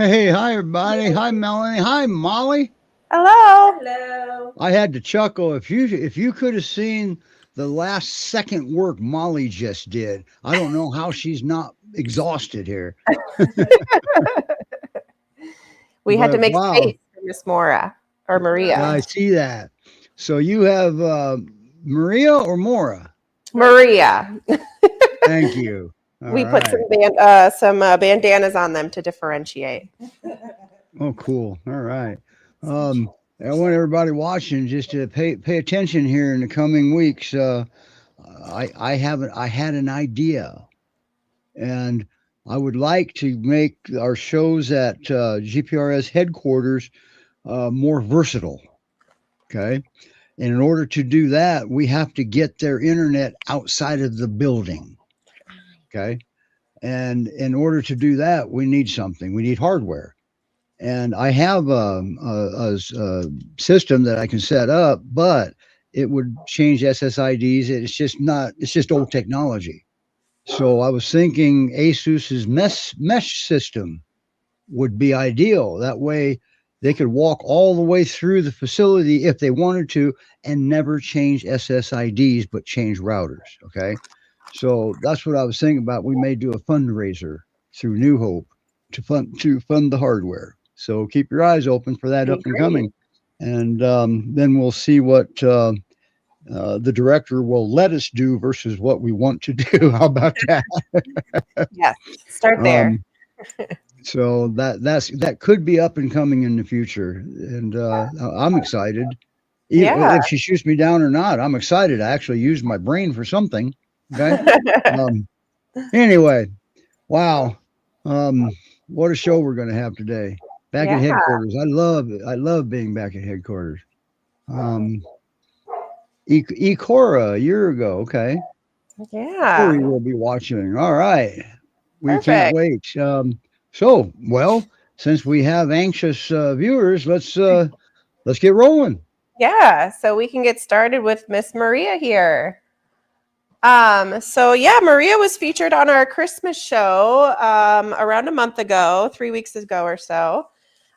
Hey, hi everybody. Hi Melanie. Hi Molly. Hello. Hello. I had to chuckle if you could have seen the last second work Molly just did. I don't know how she's not exhausted here. We had to But make wow, space for Miss Mora or yeah, Maria. I see that. So you have Maria or Mora? Maria. Thank you. All We put right. some bandanas on them to differentiate. Oh, cool. All right. I want everybody watching just to pay attention here in the coming weeks. I had an idea, and I would like to make our shows at GPRS headquarters more versatile. Okay, and in order to do that, we have to get their internet outside of the building. Okay, and in order to do that, we need something. We need hardware. And I have a system that I can set up, but it would change SSIDs. It's just not. It's just old technology. So I was thinking Asus's mesh system would be ideal. That way, they could walk all the way through the facility if they wanted to, and never change SSIDs, but change routers. Okay, so that's what I was thinking about. We may do a fundraiser through New Hope to fund the hardware. So keep your eyes open for that up Be and great. coming, and then we'll see what the director will let us do versus what we want to do. How about that? Yes. Start there. Um, so that could be up and coming in the future, and I'm excited. Yeah. If she shoots me down or not, I'm excited. I actually used my brain for something. Okay. Um, anyway, wow. Um, what a show we're going to have today. Back at Yeah. headquarters. I love it. I love being back at headquarters. Um, Cora a year ago. Okay. Yeah. Corey will be watching. All right. We can't Perfect. wait. Well, since we have anxious viewers, let's get rolling. Yeah. So we can get started with Miss Maria here. So yeah, Maria was featured on our Christmas show around a month ago, 3 weeks ago or so.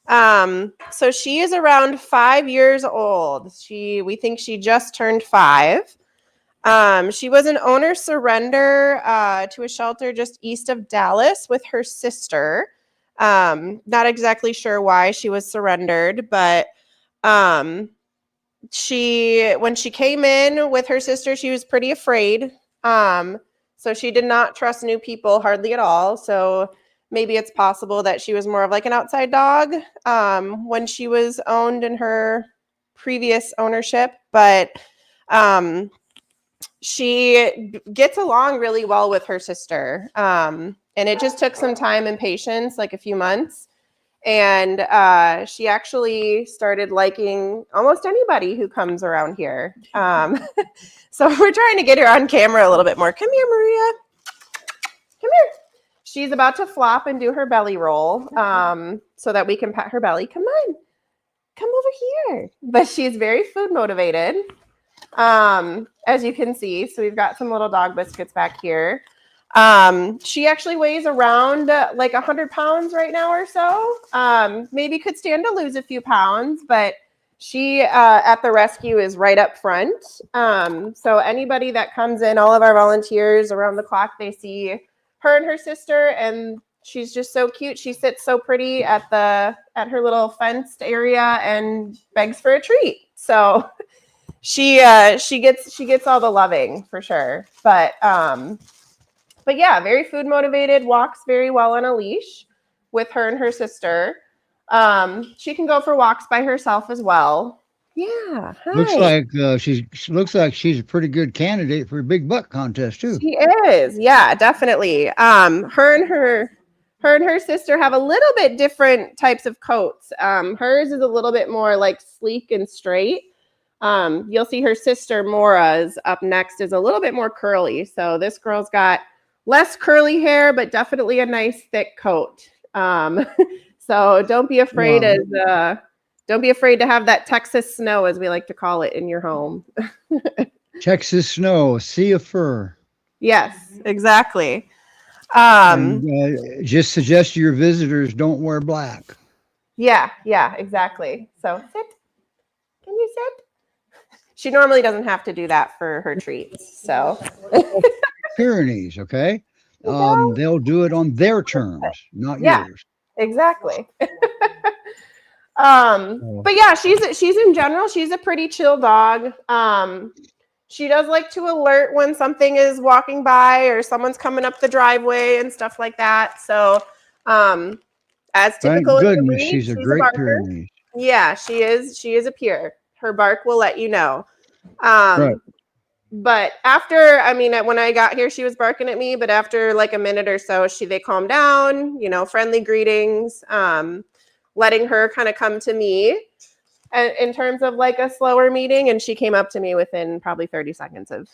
So she is around 5 years old. We think she just turned 5. She was an owner surrender to a shelter just east of Dallas with her sister. Not exactly sure why she was surrendered, but um, when she came in with her sister, she was pretty afraid. So she did not trust new people hardly at all. So maybe it's possible that she was more of like an outside dog when she was owned in her previous ownership. But she gets along really well with her sister. And it just took some time and patience, like a few months. And she actually started liking almost anybody who comes around here. So we're trying to get her on camera a little bit more. Come here, Maria. Come here. She's about to flop and do her belly roll so that we can pat her belly. Come on. Come over here. But she's very food motivated, as you can see. So we've got some little dog biscuits back here. She actually weighs around like 100 pounds right now or so. Maybe could stand to lose a few pounds, but she at the rescue is right up front. So anybody that comes in, all of our volunteers around the clock, they see her and her sister, and she's just so cute. She sits so pretty at her little fenced area and begs for a treat. So she gets all the loving for sure. But yeah, very food motivated, walks very well on a leash with her and her sister. She can go for walks by herself as well. Yeah, Looks hi. like she's a pretty good candidate for a big buck contest too. She is. Yeah, definitely. Her and her sister have a little bit different types of coats. Hers is a little bit more like sleek and straight. You'll see her sister Mora's up next is a little bit more curly. So this girl's got less curly hair, but definitely a nice thick coat. So don't be afraid Wow. don't be afraid to have that Texas snow, as we like to call it, in your home. Texas snow, a sea of fur. Yes, exactly. Um, And just suggest to your visitors don't wear black. yeah, exactly. So sit. Can you sit? She normally doesn't have to do that for her treats. So Pyrenees, okay? They'll do it on their terms, not yeah, yours. exactly. So, But yeah, she's in general, she's a pretty chill dog. She does like to alert when something is walking by or someone's coming up the driveway and stuff like that. So, as thank typical in the goodness breed, she's a she's a Great barker. Pyrenees. Yeah, she is. She is a pure. Her bark will let you know. Right. But after, I mean, when I got here, she was barking at me. But after like a minute or so, they calmed down. You know, friendly greetings. Letting her kind of come to me in terms of like a slower meeting, and she came up to me within probably 30 seconds of.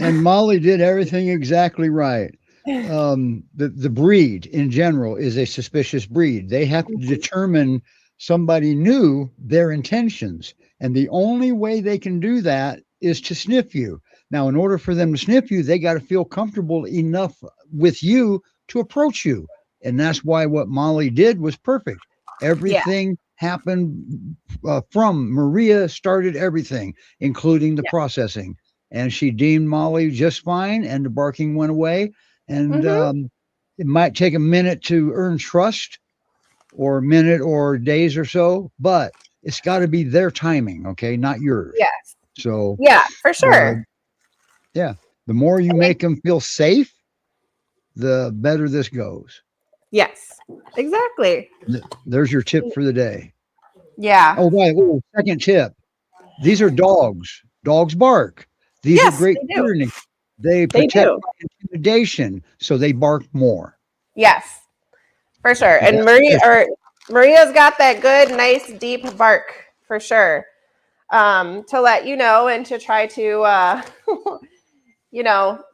And Molly did everything exactly right. The breed in general is a suspicious breed. They have to determine somebody knew their intentions, and the only way they can do that is to sniff you. Now, in order for them to sniff you, they got to feel comfortable enough with you to approach you, and that's why what Molly did was perfect. Yeah, Everything happened from Maria started everything, including the yeah. processing, and she deemed Molly just fine, and the barking went away. And it might take a minute to earn trust, or a minute or days or so, but it's got to be their timing, okay, not yours. Yes. So, Yeah, for uh, sure. yeah, the more you make them feel safe, the better this goes. Yes, exactly. There's your tip for the day. Yeah. Oh, right. Oh, second tip. These are dogs. Dogs bark. These are Yes, Great they do. Pyrenees. They They protect do. by intimidation, so they bark more. Yes, for sure. And And that's Maria's got that good, nice, deep bark for sure. To let you know and to try to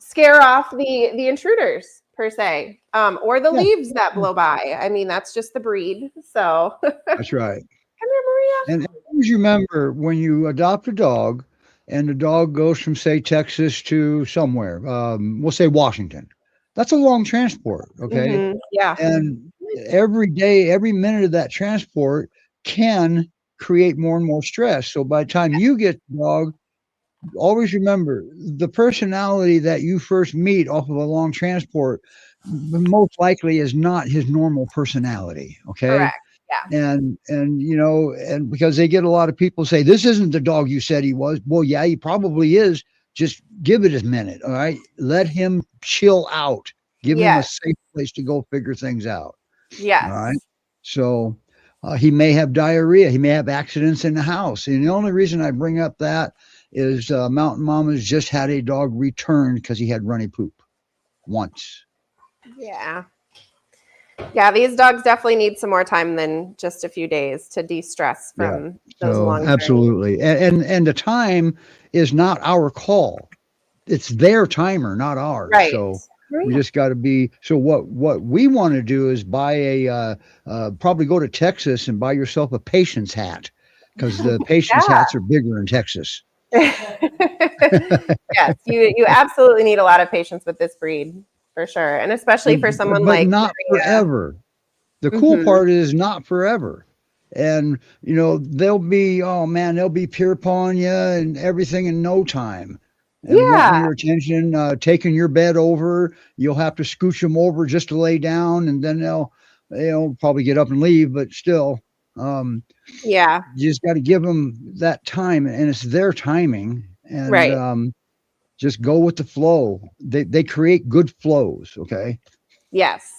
scare off the intruders per se, or the yeah, leaves that blow by. I mean, that's just the breed. So come that's right. here, Maria. And always remember, when you adopt a dog and the dog goes from, say, Texas to somewhere, we'll say Washington, that's a long transport. Okay. Yeah. And every day, every minute of that transport can create more and more stress. So by the time you get the dog, always remember the personality that you first meet off of a long transport most likely is not his normal personality. Okay. Correct. Yeah. And because they get a lot of people say, this isn't the dog you said he was. Well, yeah, he probably is. Just give it a minute. All right. Let him chill out. Give him a Yes. safe place to go figure things out. All Yes. right. So he may have diarrhea. He may have accidents in the house. And the only reason I bring up that is Mountain Mama's just had a dog returned because he had runny poop once. Yeah. Yeah, these dogs definitely need some more time than just a few days to de-stress Yeah. from those So long journeys. absolutely. And the time is not our call. It's their timer, not ours. Right. So we just got to be. So what we want to do is buy probably go to Texas and buy yourself a patience hat, because the patience hats are bigger in Texas. Yes, you absolutely need a lot of patience with this breed for sure, and especially for someone but like not Maria. forever. The cool part is not forever. And they'll be peer pawing you and everything in no time, and wanting your attention, taking your bed over. You'll have to scooch them over just to lay down, and then they'll probably get up and leave, but still, you just got to give them that time, and it's their timing, and just go with the flow. They create good flows. Okay. Yes.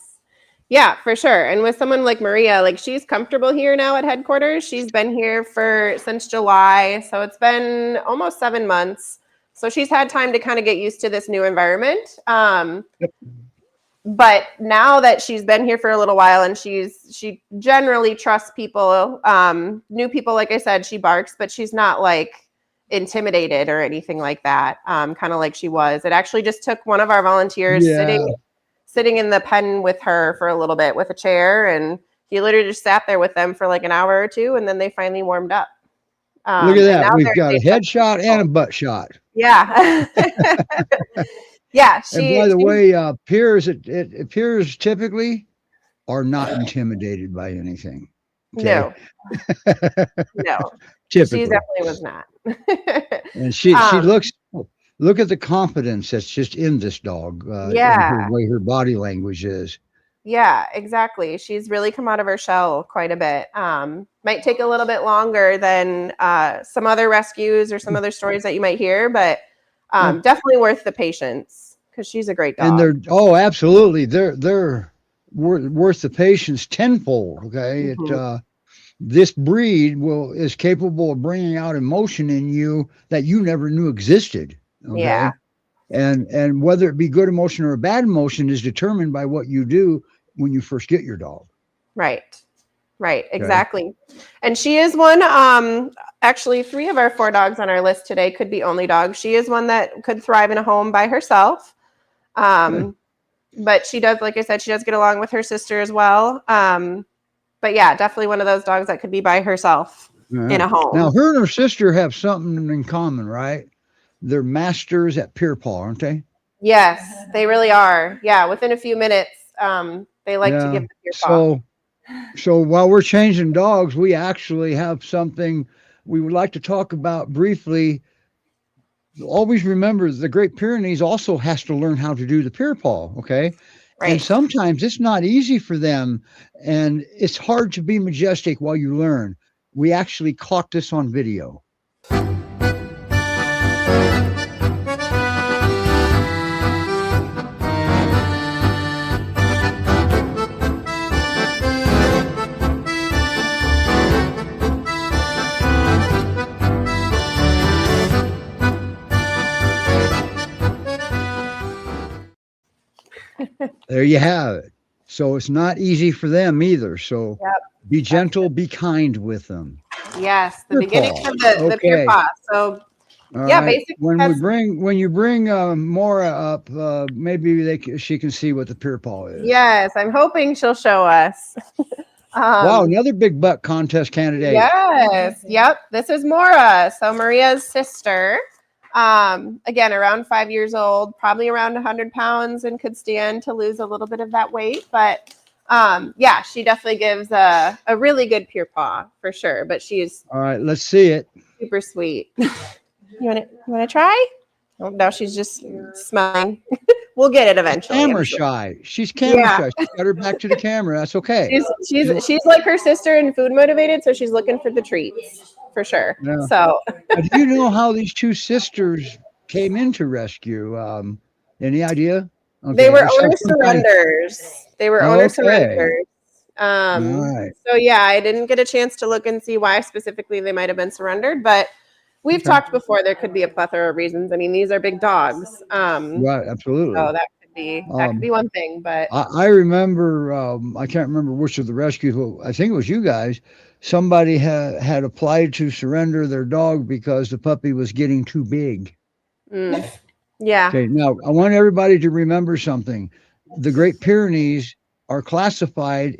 Yeah, for sure. And with someone like Maria, like she's comfortable here now at headquarters. She's been here since July. So it's been almost 7 months. So she's had time to kind of get used to this new environment. But now that she's been here for a little while, and she generally trusts people, new people, like I said, she barks, but she's not like intimidated or anything like that. Kind of like she was. It actually just took one of our volunteers sitting in the pen with her for a little bit with a chair, and he literally just sat there with them for like an hour or two, and then they finally warmed up. Look at that. We've got a head shot and a butt shot. Yeah. Yeah, And by the way, peers, it appears typically are not intimidated by anything. Okay. no, no, she Typically. definitely was not. And she um, look at the confidence that's just in this dog, in her yeah, way her body language is. yeah, exactly. She's really come out of her shell quite a bit. Might take a little bit longer than some other rescues or some other stories that you might hear, but Yeah. definitely worth the patience because she's a great And dog. absolutely, they're worth the patience tenfold. Okay. Mhm. This breed is capable of bringing out emotion in you that you never knew existed. Yeah, Okay. And whether it be good emotion or a bad emotion is determined by what you do when you first get your dog. right. Right, Okay. exactly. And she is one, actually, 3 of our 4 dogs on our list today could be only dogs. She is one that could thrive in a home by herself. Good. But she does, like I said, she does get along with her sister as well. But yeah, definitely one of those dogs that could be by herself All in right. a Now, home. her and her sister have something in common, right? They're masters at peer paw, aren't they? Yes, they really are. Yeah, within a few minutes, they like to Yeah. give the ear paw. So while we're changing dogs, we actually have something we would like to talk about briefly. Always remember the Great Pyrenees also has to learn how to do the peer paw, okay? And Right. sometimes it's not easy for them, and it's hard to be majestic while you learn. We actually caught this on video. There you have it. So it's not easy for them either. So Yep. be That's gentle, be kind with them. yes, the Peer beginning paw. of the peer Okay. paw. So All yeah, right. basically has When you bring Mora up, maybe she can see what the peer paw is. yes, I'm hoping she'll show us. Wow, Um, another big butt contest candidate. yes, yep. This is Mora, so Maria's sister. Again, around 5 years old, probably around 100 pounds, and could stand to lose a little bit of that weight. But yeah, she definitely gives a really good peer paw for sure. But she's All right, let's see it. super sweet. You wanna try? Oh no, she's just smiling. We'll get it eventually, I'm Camera sure. shy. She's camera Yeah. shy. She's got her back to the camera. That's okay. She's like her sister and food motivated, so she's looking for the treats for sure. Yeah. So Now, do you know how these two sisters came into rescue? Any idea? they Okay. were Aside owner from finding, surrenders. They were owner okay. surrenders. All right. So yeah, I didn't get a chance to look and see why specifically they might have been surrendered, but we've Okay. talked before. There could be a plethora of reasons. I mean, these are big dogs. Right. So Absolutely. that could be one thing, but I remember, I can't remember which of the rescues, but I think it was you guys. Somebody had applied to surrender their dog because the puppy was getting too big. mm, yeah, Okay, now I want everybody to remember something. The Great Pyrenees are classified,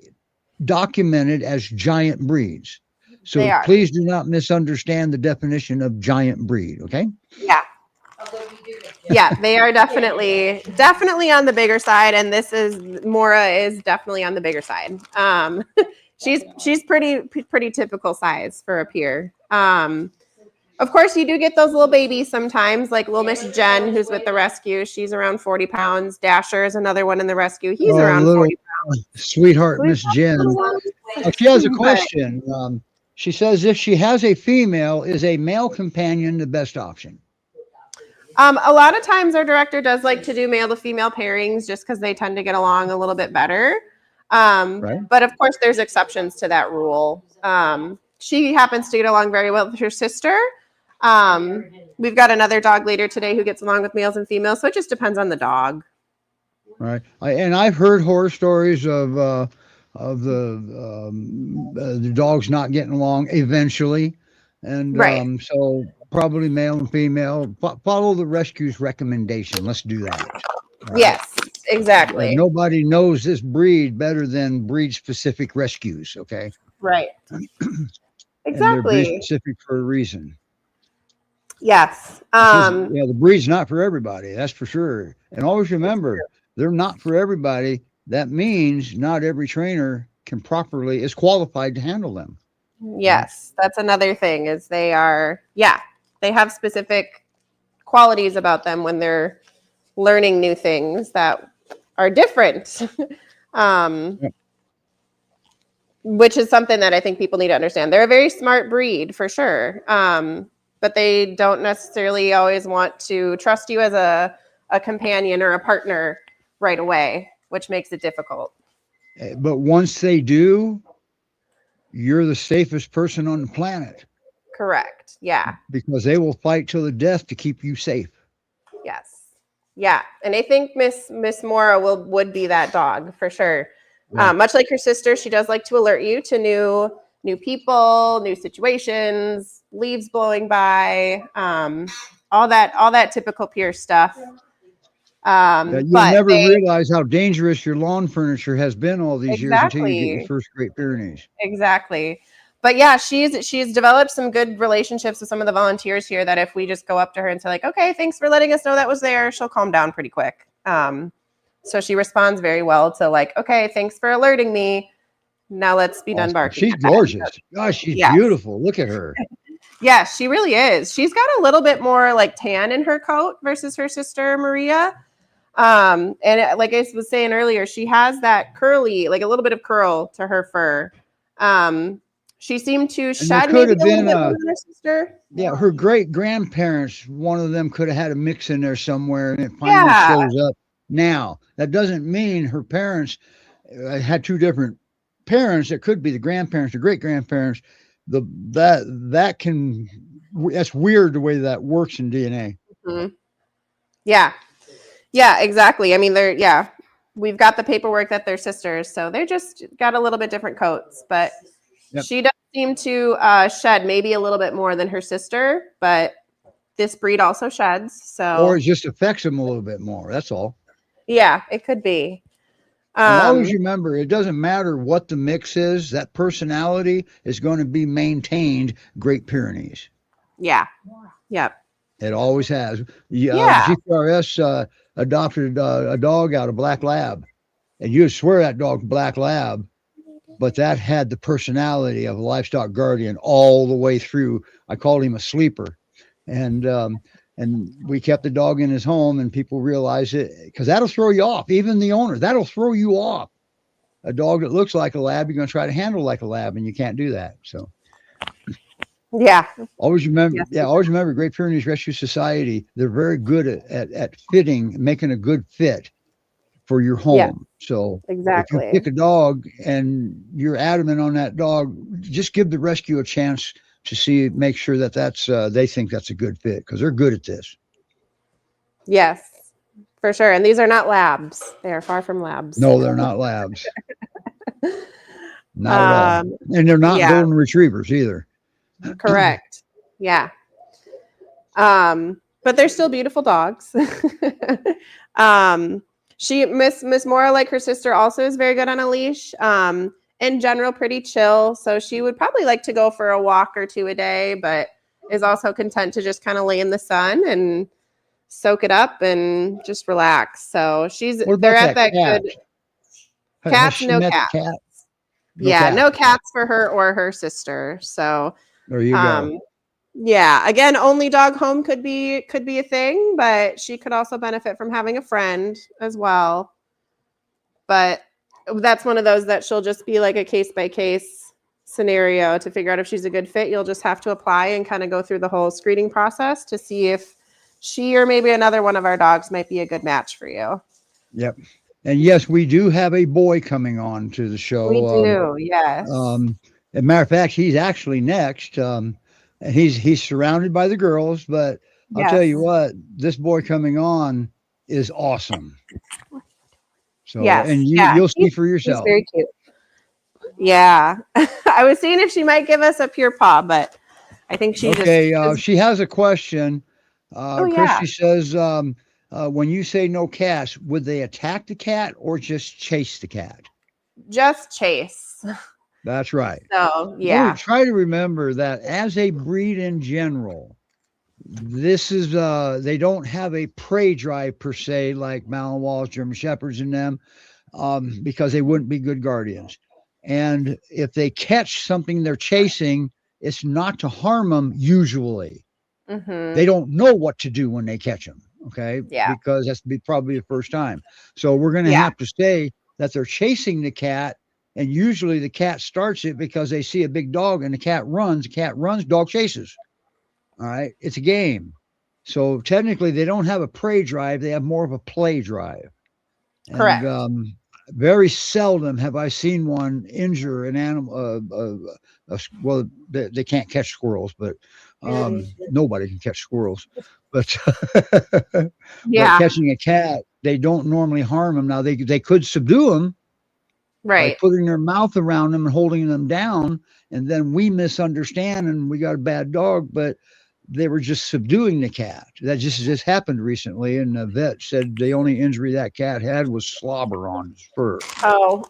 documented as giant breeds. they So are. please do not misunderstand the definition of giant breed, okay? Yeah. Yeah, they are definitely on the bigger side, and Mora is definitely on the bigger side. She's pretty typical size for a peer. Of course, you do get those little babies sometimes, like little Miss Jen, who's with the rescue. She's around 40 pounds. Dasher is another one in the rescue. He's Oh, around little 40 pounds. sweetheart So he's Miss got a little Jen. one. She has a But question. She says if she has a female, is a male companion the best option? a lot of times our director does like to do male to female pairings just because they tend to get along a little bit better. Right? But of course, there's exceptions to that rule. She happens to get along very well with her sister. We've got another dog later today who gets along with males and females, so it just depends on the dog. Right. And I've heard horror stories of the dogs not getting along eventually, and Right. so probably male and female. Follow the rescue's recommendation. Let's do that. All right. Yes, exactly. Nobody knows this breed better than breed specific rescues. Okay. Right. And they're breed Exactly. specific for a reason. Yes. Because the breed's not for everybody. That's for sure. And always remember, they're not for everybody. That means not every trainer is qualified to handle them. Yes, that's another thing is they have specific qualities about them when they're learning new things that are different. Yep. Which is something that I think people need to understand. They're a very smart breed for sure. But they don't necessarily always want to trust you as a companion or a partner right away, which makes it difficult. But once they do, you're the safest person on the planet Correct. Yeah. because they will fight till the death to keep you safe. Yes. Yeah. And I think Miss Mora would be that dog for sure. Yeah. Much like her sister, she does like to alert you to new people, new situations, leaves blowing by, all that typical peer stuff. You'll But never realize how dangerous your lawn furniture has been all these years until you get your exactly, first Great Pyrenees. exactly. But yeah, she's developed some good relationships with some of the volunteers here that if we just go up to her and say like, okay, thanks for letting us know that was there, she'll calm down pretty quick. So she responds very well to like, okay, thanks for alerting me. Now let's be done barking. She's gorgeous. Gosh, she's beautiful. Look at her. Yeah, she really is. She's got a little bit more like tan in her coat versus her sister Maria. And like I was saying earlier, she has that curly, like a little bit of curl to her fur. She seemed to shed maybe a little bit more than her sister. Yeah, her great grandparents, one of them could have had a mix in there somewhere, and it finally shows up. Now, that doesn't mean her parents had two different parents. It could be the grandparents, the great grandparents. That's weird the way that works in DNA. Mm-hmm. Yeah, exactly. I mean, we've got the paperwork that they're sisters, so they're just got a little bit different coats, but she does seem to shed maybe a little bit more than her sister, but this breed also sheds. So, or it just affects them a little bit more. That's all. Yeah, it could be. And always remember, it doesn't matter what the mix is. That personality is going to be maintained. Great Pyrenees. Yeah. Yep. It always has. GPRS adopted a dog out of Black Lab, and you'd swear that dog Black Lab, but that had the personality of a livestock guardian all the way through. I called him a sleeper, and we kept the dog in his home, and people realize it because that'll throw you off. Even the owner, that'll throw you off. A dog that looks like a lab, you're going to try to handle like a lab, and you can't do that. So. Yeah. Always remember Great Pyrenees Rescue Society. They're very good at making a good fit for your home. Yeah, so exactly. If you pick a dog and you're adamant on that dog, just give the rescue a chance to make sure that they think that's a good fit because they're good at this. Yes, for sure. And these are not labs. They are far from labs. No, they're not labs. Not at all. And they're not golden retrievers either. Correct. Yeah. But they're still beautiful dogs. Miss Mora, like her sister, also is very good on a leash. In general, pretty chill. So she would probably like to go for a walk or two a day, but is also content to just kind of lay in the sun and soak it up and just relax. So they're at that good. Cats, no cats. No cats for her or her sister. So. There you go. Yeah. Again, only dog home could be a thing, but she could also benefit from having a friend as well. But that's one of those that she'll just be like a case by case scenario to figure out if she's a good fit. You'll just have to apply and kind of go through the whole screening process to see if she or maybe another one of our dogs might be a good match for you. Yep. And yes, we do have a boy coming on to the show. We do. Yes. As a matter of fact, he's actually next. And he's surrounded by the girls, but I'll tell you what, this boy coming on is awesome. So, and you'll see for yourself. He's very cute. Yeah. I was seeing if she might give us a pure paw, but I think she she has a question. Christy says, when you say no cats, would they attack the cat or just chase the cat? Just chase. That's right. So, yeah. Try to remember that as a breed in general, this is they don't have a prey drive per se like Malinois, German Shepherds, and them, because they wouldn't be good guardians. And if they catch something they're chasing, it's not to harm them usually. They don't know what to do when they catch them, okay? Yeah. Because that's probably the first time. So we're going to Yeah. have to say that they're chasing the cat, and usually the cat starts it because they see a big dog and the cat runs, dog chases. All right, it's a game. So technically they don't have a prey drive, they have more of a play drive. And Correct. very seldom have I seen one injure an animal. Well, they can't catch squirrels, but nobody can catch squirrels. But but Yeah. catching a cat, they don't normally harm them. Now they could subdue them by Right. putting their mouth around them and holding them down, and then we misunderstand and we got a bad dog. But they were just subduing the cat. That just happened recently, and the vet said the only injury that cat had was slobber on his fur. Oh.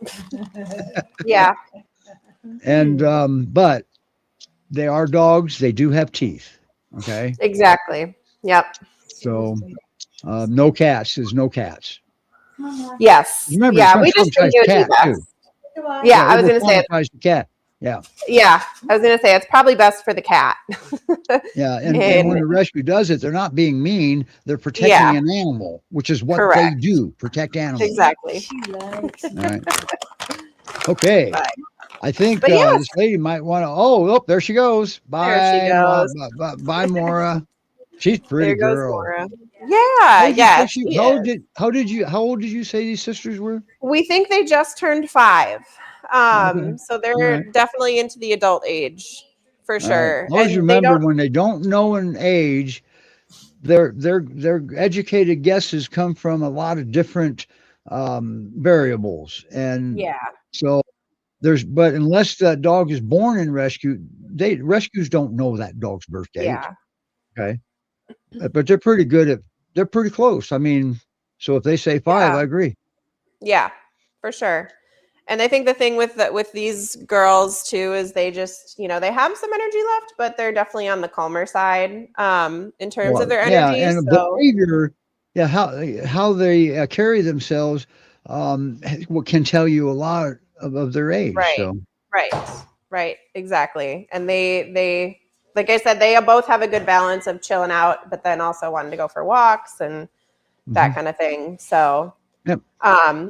Yeah. And but they are dogs. They do have teeth. Okay, Exactly. Yep. so no cats is no cats. Yes. Remember, Yeah. We just think traumatized it would be cat best. too. Yeah. I was going to say. Traumatized the cat. Yeah. Yeah. I was going to say it's probably best for the cat. Yeah, and when the rescue does it, they're not being mean. They're protecting an animal, which is what they do, protect animals. Exactly. All right. Okay. But, I think yes. this lady might want to. Oh, there she goes. Bye. There she goes. Bye, Mora. She's a pretty there goes girl. Mora. Yeah. Yeah. How old did you say these sisters were? We think they just turned 5. Okay. So they're definitely into the adult age for sure. Right. Always remember when they don't know an age, their educated guesses come from a lot of different variables, and so but unless that dog is born in rescue, rescues don't know that dog's birth date. Yeah. Okay, but they're pretty good they're pretty close. I mean, so if they say 5, I agree. Yeah, for sure. And I think the thing with these girls too is they just, they have some energy left, but they're definitely on the calmer side in terms of their energy. Yeah, and behavior, how they carry themselves can tell you a lot of their age. Right. So. Right, exactly. And they like I said, they both have a good balance of chilling out, but then also wanting to go for walks and that kind of thing. So. Yep.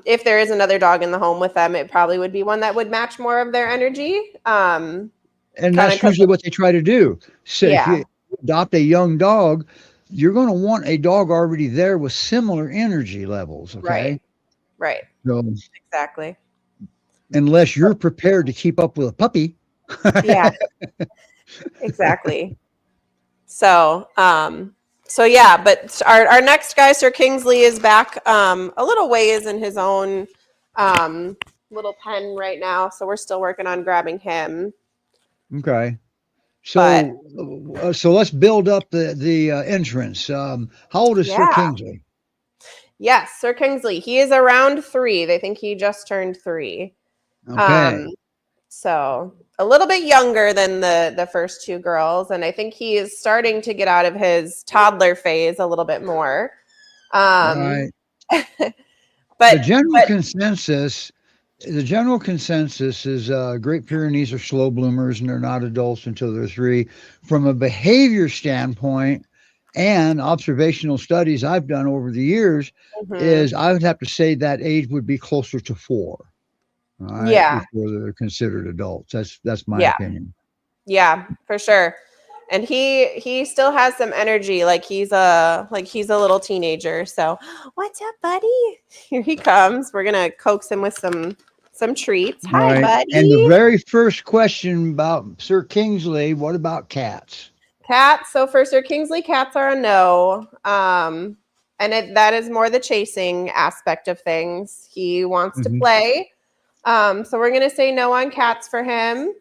If there is another dog in the home with them, it probably would be one that would match more of their energy. And that's usually what they try to do. So if you adopt a young dog, you're going to want a dog already there with similar energy levels. Okay. Right. So, exactly. Unless you're prepared to keep up with a puppy. Yeah. Exactly. So, yeah, but our next guy, Sir Kingsley, is back a little ways in his own little pen right now. So we're still working on grabbing him. Okay. So let's build up the entrance. How old is Sir Kingsley? Yes, Sir Kingsley. He is around 3. They think he just turned 3. Okay. So a little bit younger than the first 2 girls, and I think he is starting to get out of his toddler phase a little bit more. Right. But the general consensus is Great Pyrenees are slow bloomers and they're not adults until they're 3. From a behavior standpoint and observational studies I've done over the years, is I would have to say that age would be closer to 4. Right, before they're considered adults. That's my opinion. Yeah, for sure. And he still has some energy, like he's a little teenager. So, what's up, buddy? Here he comes. We're gonna coax him with some treats. Hi, buddy. And the very first question about Sir Kingsley, what about cats? Cats. So for Sir Kingsley, cats are a no. And that is more the chasing aspect of things. He wants to play. So we're going to say no on cats for him,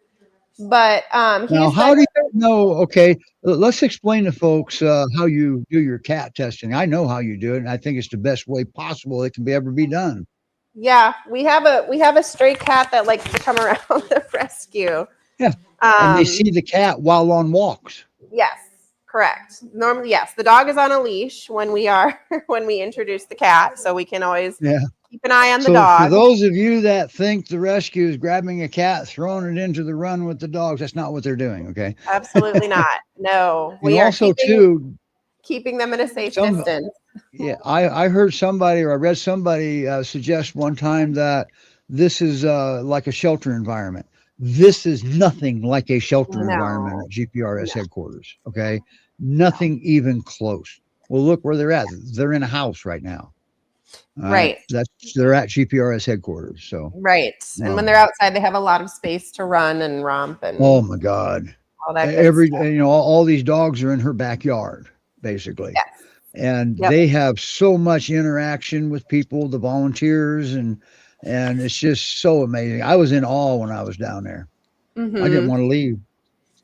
but now how do you know? Okay, let's explain to folks how you do your cat testing. I know how you do it, and I think it's the best way possible it can ever be done. Yeah, we have a stray cat that likes to come around the rescue. Yeah, and they see the cat while on walks. Yes, Correct. Normally, yes, the dog is on a leash when we introduce the cat, so we can always keep an eye on the So dog. for those of you that think the rescue is grabbing a cat, throwing it into the run with the dogs, that's not what they're doing. Okay. Absolutely not. No, And we are also too, keeping them in a safe distance. Yeah, I heard somebody, or I read somebody suggest one time that this is like a shelter environment. This is nothing like a shelter environment at GPRS headquarters. Okay, nothing even close. Well, look where they're at. They're in a house right now. All Right. They're at GPRS headquarters. So right. And when they're outside, they have a lot of space to run and romp and oh my God, all that good stuff. all these dogs are in her backyard basically. Yes. And they have so much interaction with people, the volunteers, and it's just so amazing. I was in awe when I was down there. I didn't want to leave.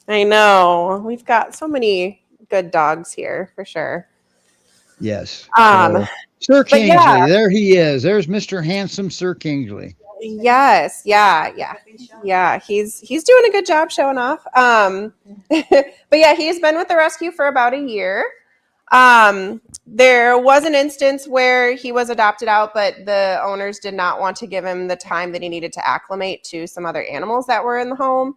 I know. We've got so many good dogs here for sure. Yes. Sir Kingsley, there he is. There's Mr. Handsome Sir Kingsley. Yes. Yeah. He's doing a good job showing off. But yeah, he's been with the rescue for about a year. There was an instance where he was adopted out, but the owners did not want to give him the time that he needed to acclimate to some other animals that were in the home.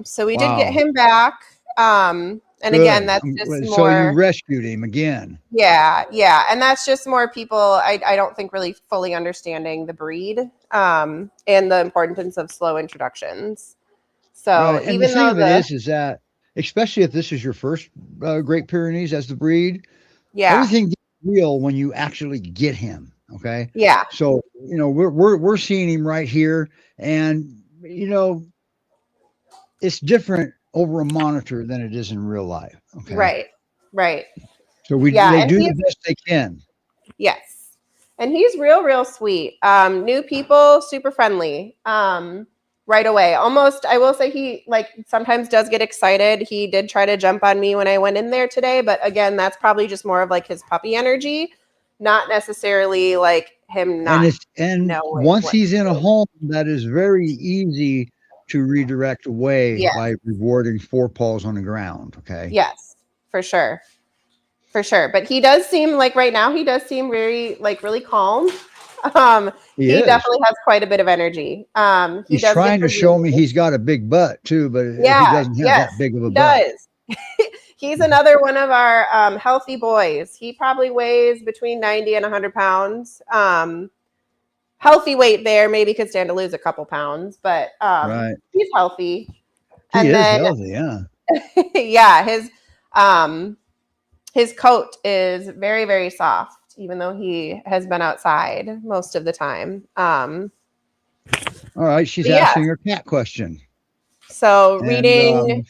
So we did get him back. And good. Again, that's just more. So you rescued him again. Yeah. And that's just more people, I don't think really fully understanding the breed, and the importance of slow introductions. So even though it is that, especially if this is your first Great Pyrenees as the breed, everything gets real when you actually get him. Okay. Yeah. So we're seeing him right here, and it's different over a monitor than it is in real life. Okay. Right. So they do the best they can. Yes, and he's real sweet. New people, super friendly. Right away. Almost, I will say he sometimes does get excited. He did try to jump on me when I went in there today, but again, that's probably just more of his puppy energy, not necessarily him not. Once he's in a home, that is very easy to redirect away by rewarding 4 paws on the ground. Okay. Yes, for sure. But he does seem right now, he does seem very really calm. He definitely has quite a bit of energy. He's trying to show me he's got a big butt too, but he doesn't have that big of a butt. He's another one of our healthy boys. He probably weighs between 90 and 100 pounds. Healthy weight there, maybe could stand to lose a couple pounds, but he's healthy. He is healthy, yeah. Yeah, his coat is very, very soft, even though he has been outside most of the time. All right, she's asking her cat question. So reading.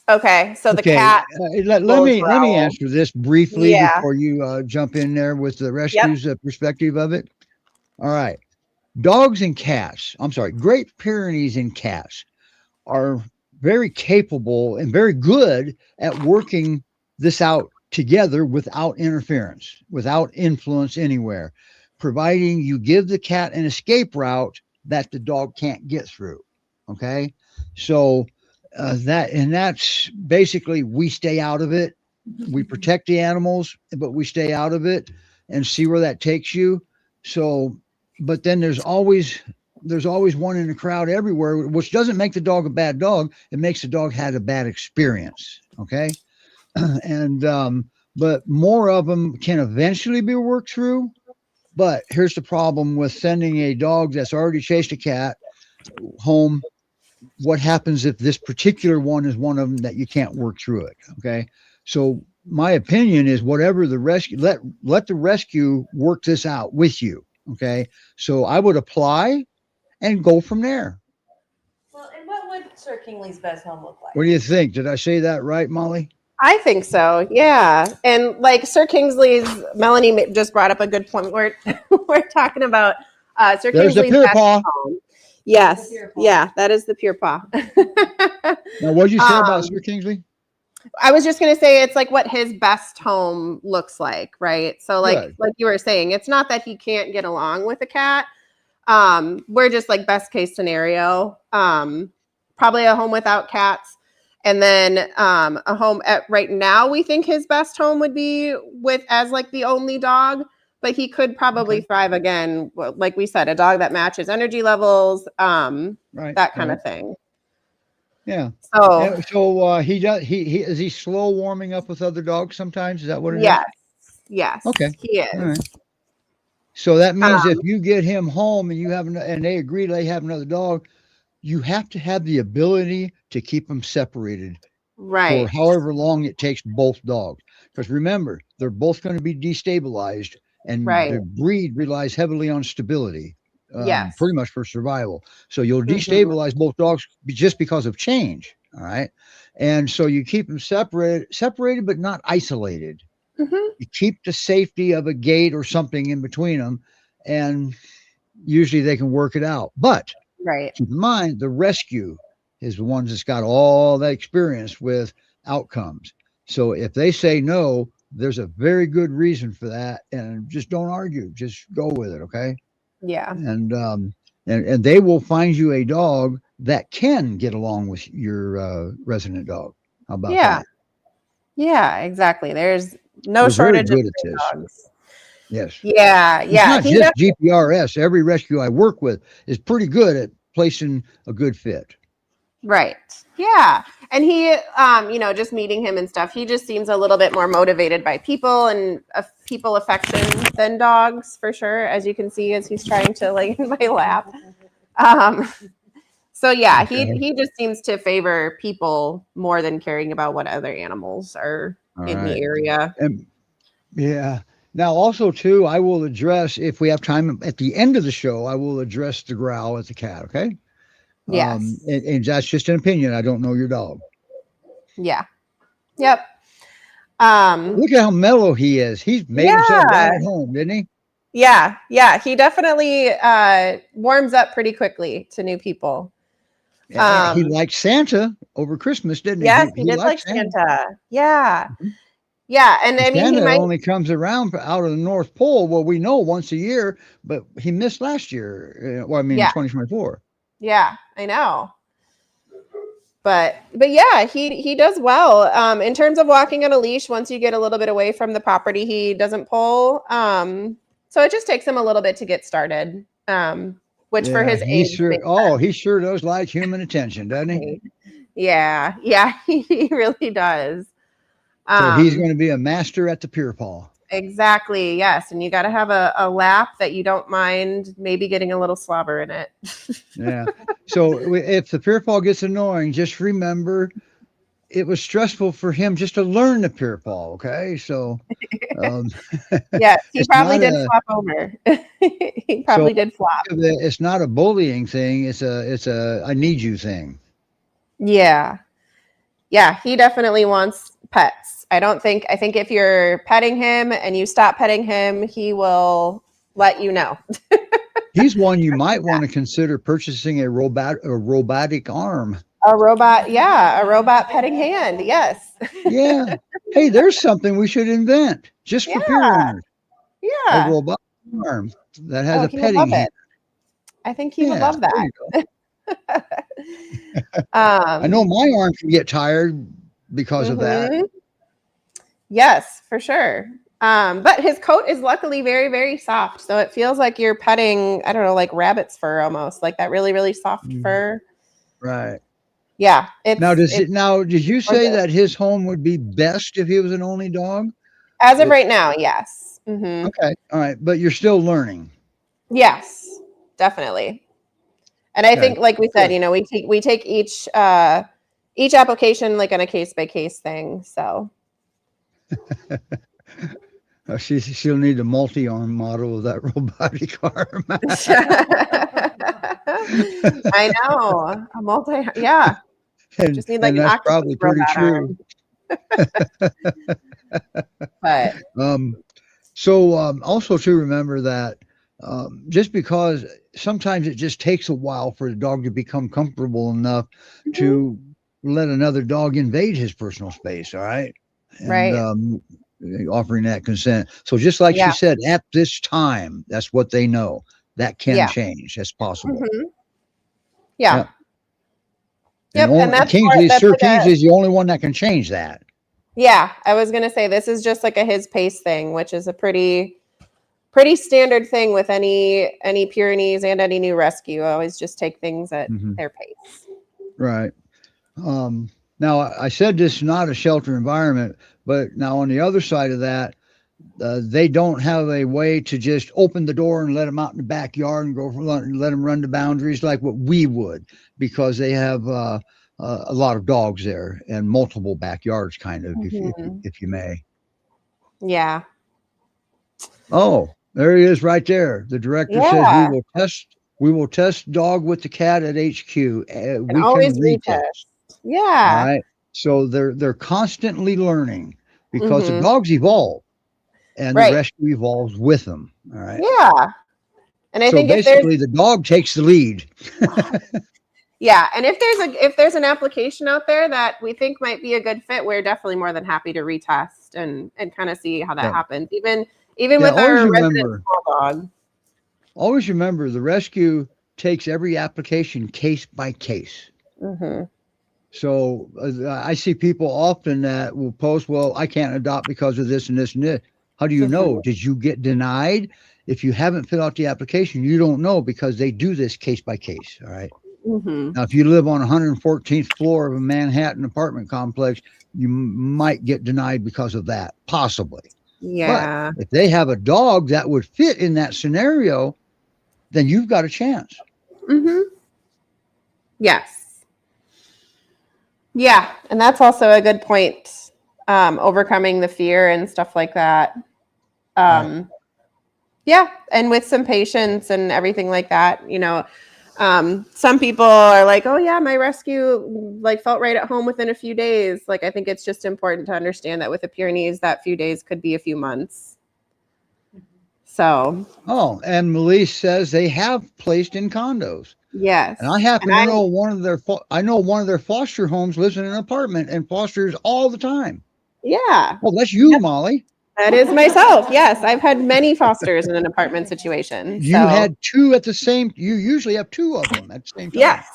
Okay, so the cat. Let me answer this briefly before you jump in there with the rescue's perspective of it. All right, Great Pyrenees and cats are very capable and very good at working this out together without interference, without influence anywhere, providing you give the cat an escape route that the dog can't get through. Okay, so that's basically, we stay out of it. We protect the animals, but we stay out of it and see where that takes you. So, but then there's always one in the crowd everywhere, which doesn't make the dog a bad dog. It makes the dog had a bad experience. Okay. And, but more of them can eventually be worked through. But here's the problem with sending a dog that's already chased a cat home. What happens if this particular one is one of them that you can't work through it? Okay. So my opinion is, whatever the rescue, let the rescue work this out with you. Okay. So I would apply and go from there. Well, and what would Sir Kingsley's best home look like? What do you think? Did I say that right, Molly? I think so. Yeah. And Sir Kingsley's, Melanie just brought up a good point. We're talking about Sir Kingsley's best home. Yes. Yeah, that is the pure paw. Now, what did you say about Sir Kingsley? I was just going to say, it's what his best home looks like, right? So like you were saying, it's not that he can't get along with a cat. We're just best case scenario, probably a home without cats. And then a home right now, we think his best home would be with as like the only dog, but he could probably thrive again. Like we said, a dog that matches energy levels, that kind of thing. Yeah. So, he does. He is he slow warming up with other dogs sometimes? Is that what it is? yes, yes, Okay. he is. All right. So that means if you get him home and you have and they agree they have another dog, you have to have the ability to keep them separated for however long it takes both dogs. Because remember, they're both going to be destabilized, and the breed relies heavily on stability, pretty much for survival. So you'll destabilize both dogs just because of change. All right. And so you keep them separated, but not isolated. You keep the safety of a gate or something in between them, and usually they can work it out. But keep in mind, the rescue is the ones that's got all that experience with outcomes. So if they say no, there's a very good reason for that, and just don't argue. Just go with it, okay? Yeah. And they will find you a dog that can get along with your resident dog. How about that? Yeah, exactly. There's no shortage of dogs. Yes. Yeah. It's not just GPRS. Every rescue I work with is pretty good at placing a good fit. Right. Yeah. And he, just meeting him and stuff, he just seems a little bit more motivated by people and people affection than dogs, for sure, as you can see as he's trying to lay in my lap. So yeah, he just seems to favor people more than caring about what other animals are in the area. And now also too, I will address, if we have time at the end of the show, I will address the growl at the cat. Okay. Yes. And that's just an opinion. I don't know your dog. Yeah. Yep. Look at how mellow he is. He's made himself right at home, didn't he? Yeah. Yeah. He definitely warms up pretty quickly to new people. He liked Santa over Christmas, didn't he? Yes, he did like Santa. Yeah. Yeah. And I mean, Santa only comes around out of the North Pole. Well, we know once a year, but he missed last year. 2024. Yeah, I know. But yeah, he does well. In terms of walking on a leash, once you get a little bit away from the property, he doesn't pull. So it just takes him a little bit to get started. Which for his age. He sure does like human attention, doesn't he? Yeah, he really does. So he's going to be a master at the pier paw. Exactly. Yes. And you got to have a lap that you don't mind maybe getting a little slobber in it. Yeah. So if the pier paw gets annoying, just remember it was stressful for him just to learn the pier paw. Okay. So, yes, he probably did flop over. He probably did flop. It's not a bullying thing. It's a I need you thing. Yeah. Yeah. He definitely wants pets. I think if you're petting him and you stop petting him, he will let you know. He's one you might want to consider purchasing a robotic arm. A robot petting hand. Yes. Yeah. Hey, there's something we should invent just for pier owners. Yeah. A robot arm that has a petting hand. I think he would love that. I know my arm can get tired because of that. Yes, for sure. But his coat is luckily very, very soft. So it feels like you're petting, I don't know, like rabbit's fur almost, like that really, really soft fur. Right. Yeah. Now, did you say that his home would be best if he was an only dog? As of right now, yes. Mm-hmm. Okay. All right. But you're still learning. Yes, definitely. And I think, like we said, we take each application like on a case by case thing. So. She'll need a multi-arm model of that robotic arm. I know, a multi. Yeah, just need like an that's probably pretty true. But also to remember that just because sometimes it just takes a while for the dog to become comfortable enough to let another dog invade his personal space. All right. And, offering that consent. So just like she said, at this time, that's what they know. That can change. That's possible. Yeah. Yep, and that's Sir like Kingsley is the only one that can change that. yeah, I was gonna say this is just like a his pace thing, which is a pretty standard thing with any Pyrenees and any new rescue. I always just take things at their pace. Right. Now I said this is not a shelter environment, but now on the other side of that, they don't have a way to just open the door and let them out in the backyard and let them run the boundaries like what we would, because they have a lot of dogs there and multiple backyards, kind of, if you may. Yeah. Oh, there he is right there. The director says we will test dog with the cat at HQ. We always can retest. Yeah. All right. So they're constantly learning because the dogs evolve and the rescue evolves with them. All right. Yeah. And I think basically the dog takes the lead. Yeah. And if there's an application out there that we think might be a good fit, we're definitely more than happy to retest and kind of see how that happens. Even with our resident dog. Always remember the rescue takes every application case by case. So I see people often that will post, well, I can't adopt because of this and this and this. How do you know? Did you get denied? If you haven't filled out the application, you don't know, because they do this case by case. All right. Now, if you live on 114th floor of a Manhattan apartment complex, you might get denied because of that, possibly. Yeah. But if they have a dog that would fit in that scenario, then you've got a chance. Yes. Yeah. And that's also a good point. Overcoming the fear and stuff like that. Yeah. And with some patience and everything like that, some people are like, oh yeah, my rescue felt right at home within a few days. I think it's just important to understand that with the Pyrenees, that few days could be a few months. So. Oh, and Melise says they have placed in condos. Yes. And I happen to know one of their foster homes lives in an apartment and fosters all the time. Yeah. Well, that's you, Molly. That is myself. Yes. I've had many fosters in an apartment situation. You had two you usually have two of them at the same time. Yes.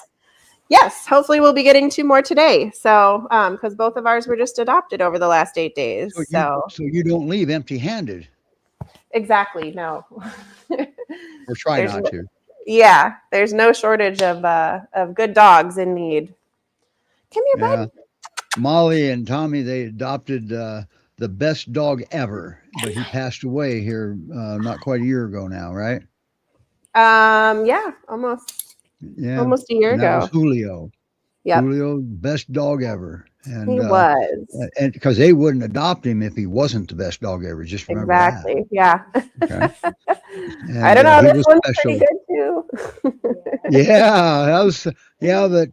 Yes. Hopefully we'll be getting two more today. So, because both of ours were just adopted over the last 8 days. So you don't leave empty handed. Exactly. No. Or try not to. Yeah. There's no shortage of good dogs in need. Come here, bud. Molly and Tommy, they adopted the best dog ever, but he passed away here not quite a year ago now, right? Yeah, almost a year ago. That was Julio. Yeah, Julio, best dog ever. And he was. And because they wouldn't adopt him if he wasn't the best dog ever. Just remember exactly. Yeah. Okay. I don't know. This one's pretty good too. But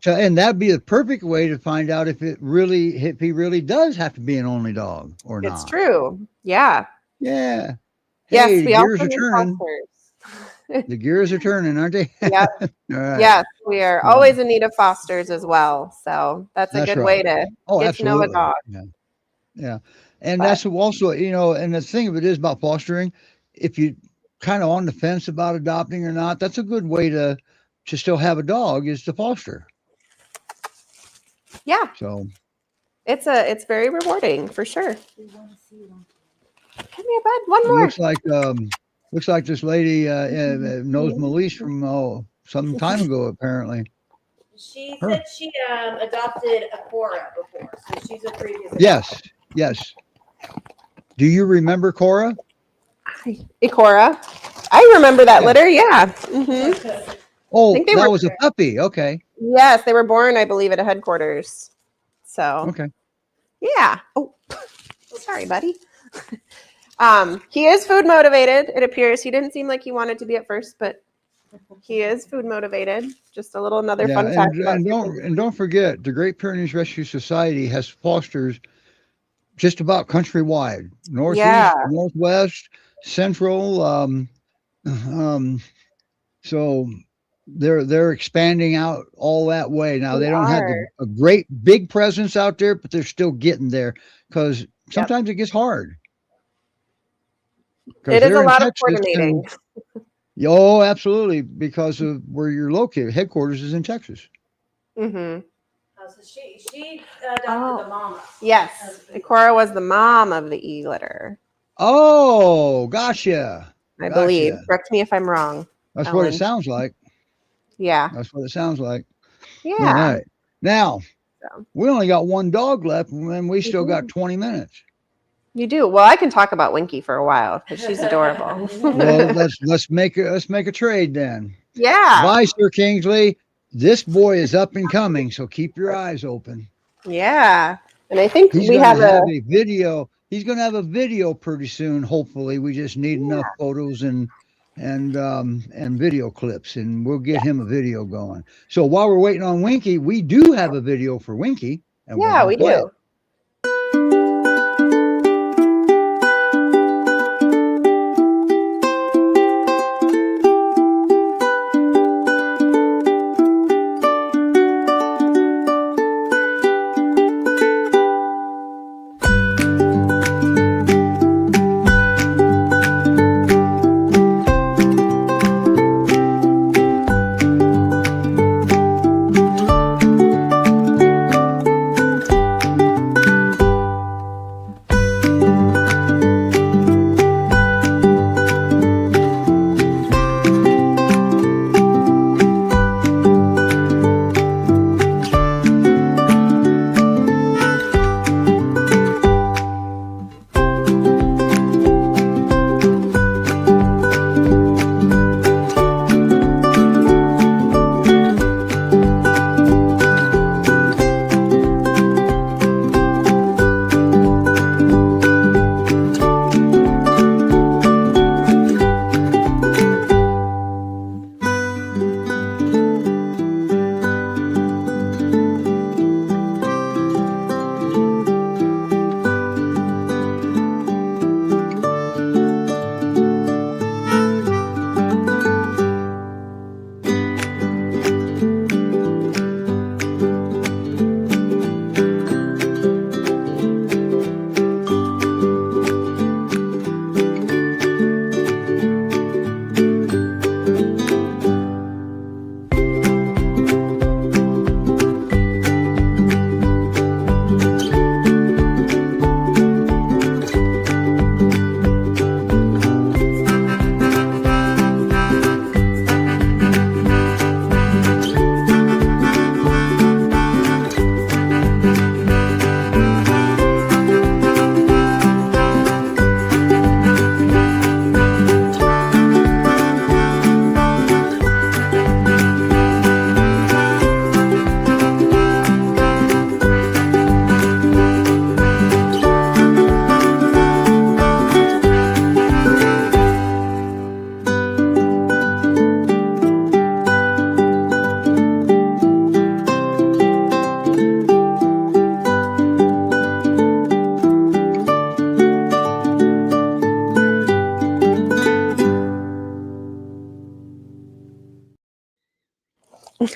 and that'd be the perfect way to find out if he really does have to be an only dog or not. It's true. Yeah. Yeah. Yes, hey, we gears also are turning. The gears are turning, aren't they? Yeah. Right. Yes, we are always in need of fosters as well. So that's a good way to get to know a dog. Yeah. And that's also, and the thing of it is about fostering, if you kind of on the fence about adopting or not, that's a good way to still have a dog, is to foster. Yeah. So it's very rewarding for sure. Come here, bud. One more. Looks like this lady knows Melise from some time ago, apparently. She said she adopted a Cora before, so she's a previous. Yes. Do you remember Cora? Cora. I remember that litter. Yeah. Mm-hmm. Oh, that was a puppy. Okay. Yes, they were born, I believe, at a headquarters. So. Okay. Yeah. Oh, sorry, buddy. He is food motivated. It appears he didn't seem like he wanted to be at first, but he is food motivated. Just another fun fact. And don't forget, the Great Pyrenees Rescue Society has fosters just about countrywide, northeast, northwest, central. So they're expanding out all that way now. They don't have a great big presence out there, but they're still getting there, because sometimes it gets hard. It is a lot of coordinating. Absolutely, because of where you're located. Headquarters is in Texas. Mm-hmm. So she adopted the mama. Yes, Ikora was the mom of the E litter. Oh, gotcha. I believe. Correct me if I'm wrong. That's Ellen. what it sounds like. Yeah. That's what it sounds like. Yeah. All right. Now, So. we only got one dog left, and we still got 20 minutes. You do. Well, I can talk about Winky for a while because she's adorable. Well, let's make a trade then. Yeah. Bye, Sir Kingsley. This boy is up and coming, so keep your eyes open. Yeah. And I think He's we gonna have a video. He's going to have a video pretty soon. Hopefully, we just need enough photos and video clips, and we'll get him a video going. So while we're waiting on Winky, we do have a video for Winky. And yeah, we do.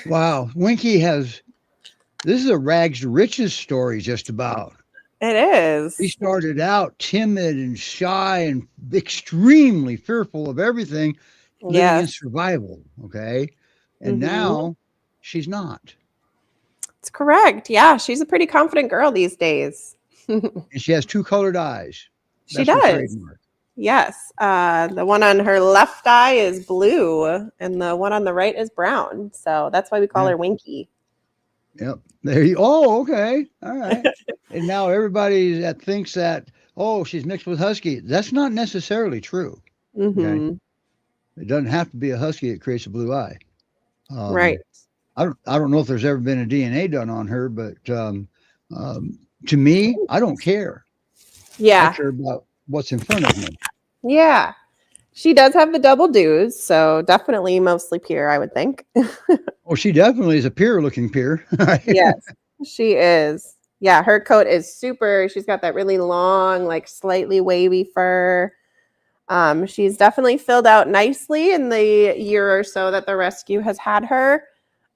Wow. Winky this is a rags to riches story, just about. It is. He started out timid and shy and extremely fearful of everything, living in survival. Okay. And now she's not. It's correct. Yeah. She's a pretty confident girl these days. And she has 2 colored eyes. She does. Yes. The one on her left eye is blue and the one on the right is brown. So that's why we call her Winky. Yep. There you okay. All right. And now everybody that thinks that, she's mixed with husky. That's not necessarily true. Okay? It doesn't have to be a husky that creates a blue eye. Right. I don't know if there's ever been a DNA done on her, but to me, I don't care. Yeah. I care about what's in front of me. Yeah. She does have the double dews, so definitely mostly pure, I would think. She definitely is a pure looking pure. Yes, she is. Yeah, her coat is super. She's got that really long, like slightly wavy fur. She's definitely filled out nicely in the year or so that the rescue has had her.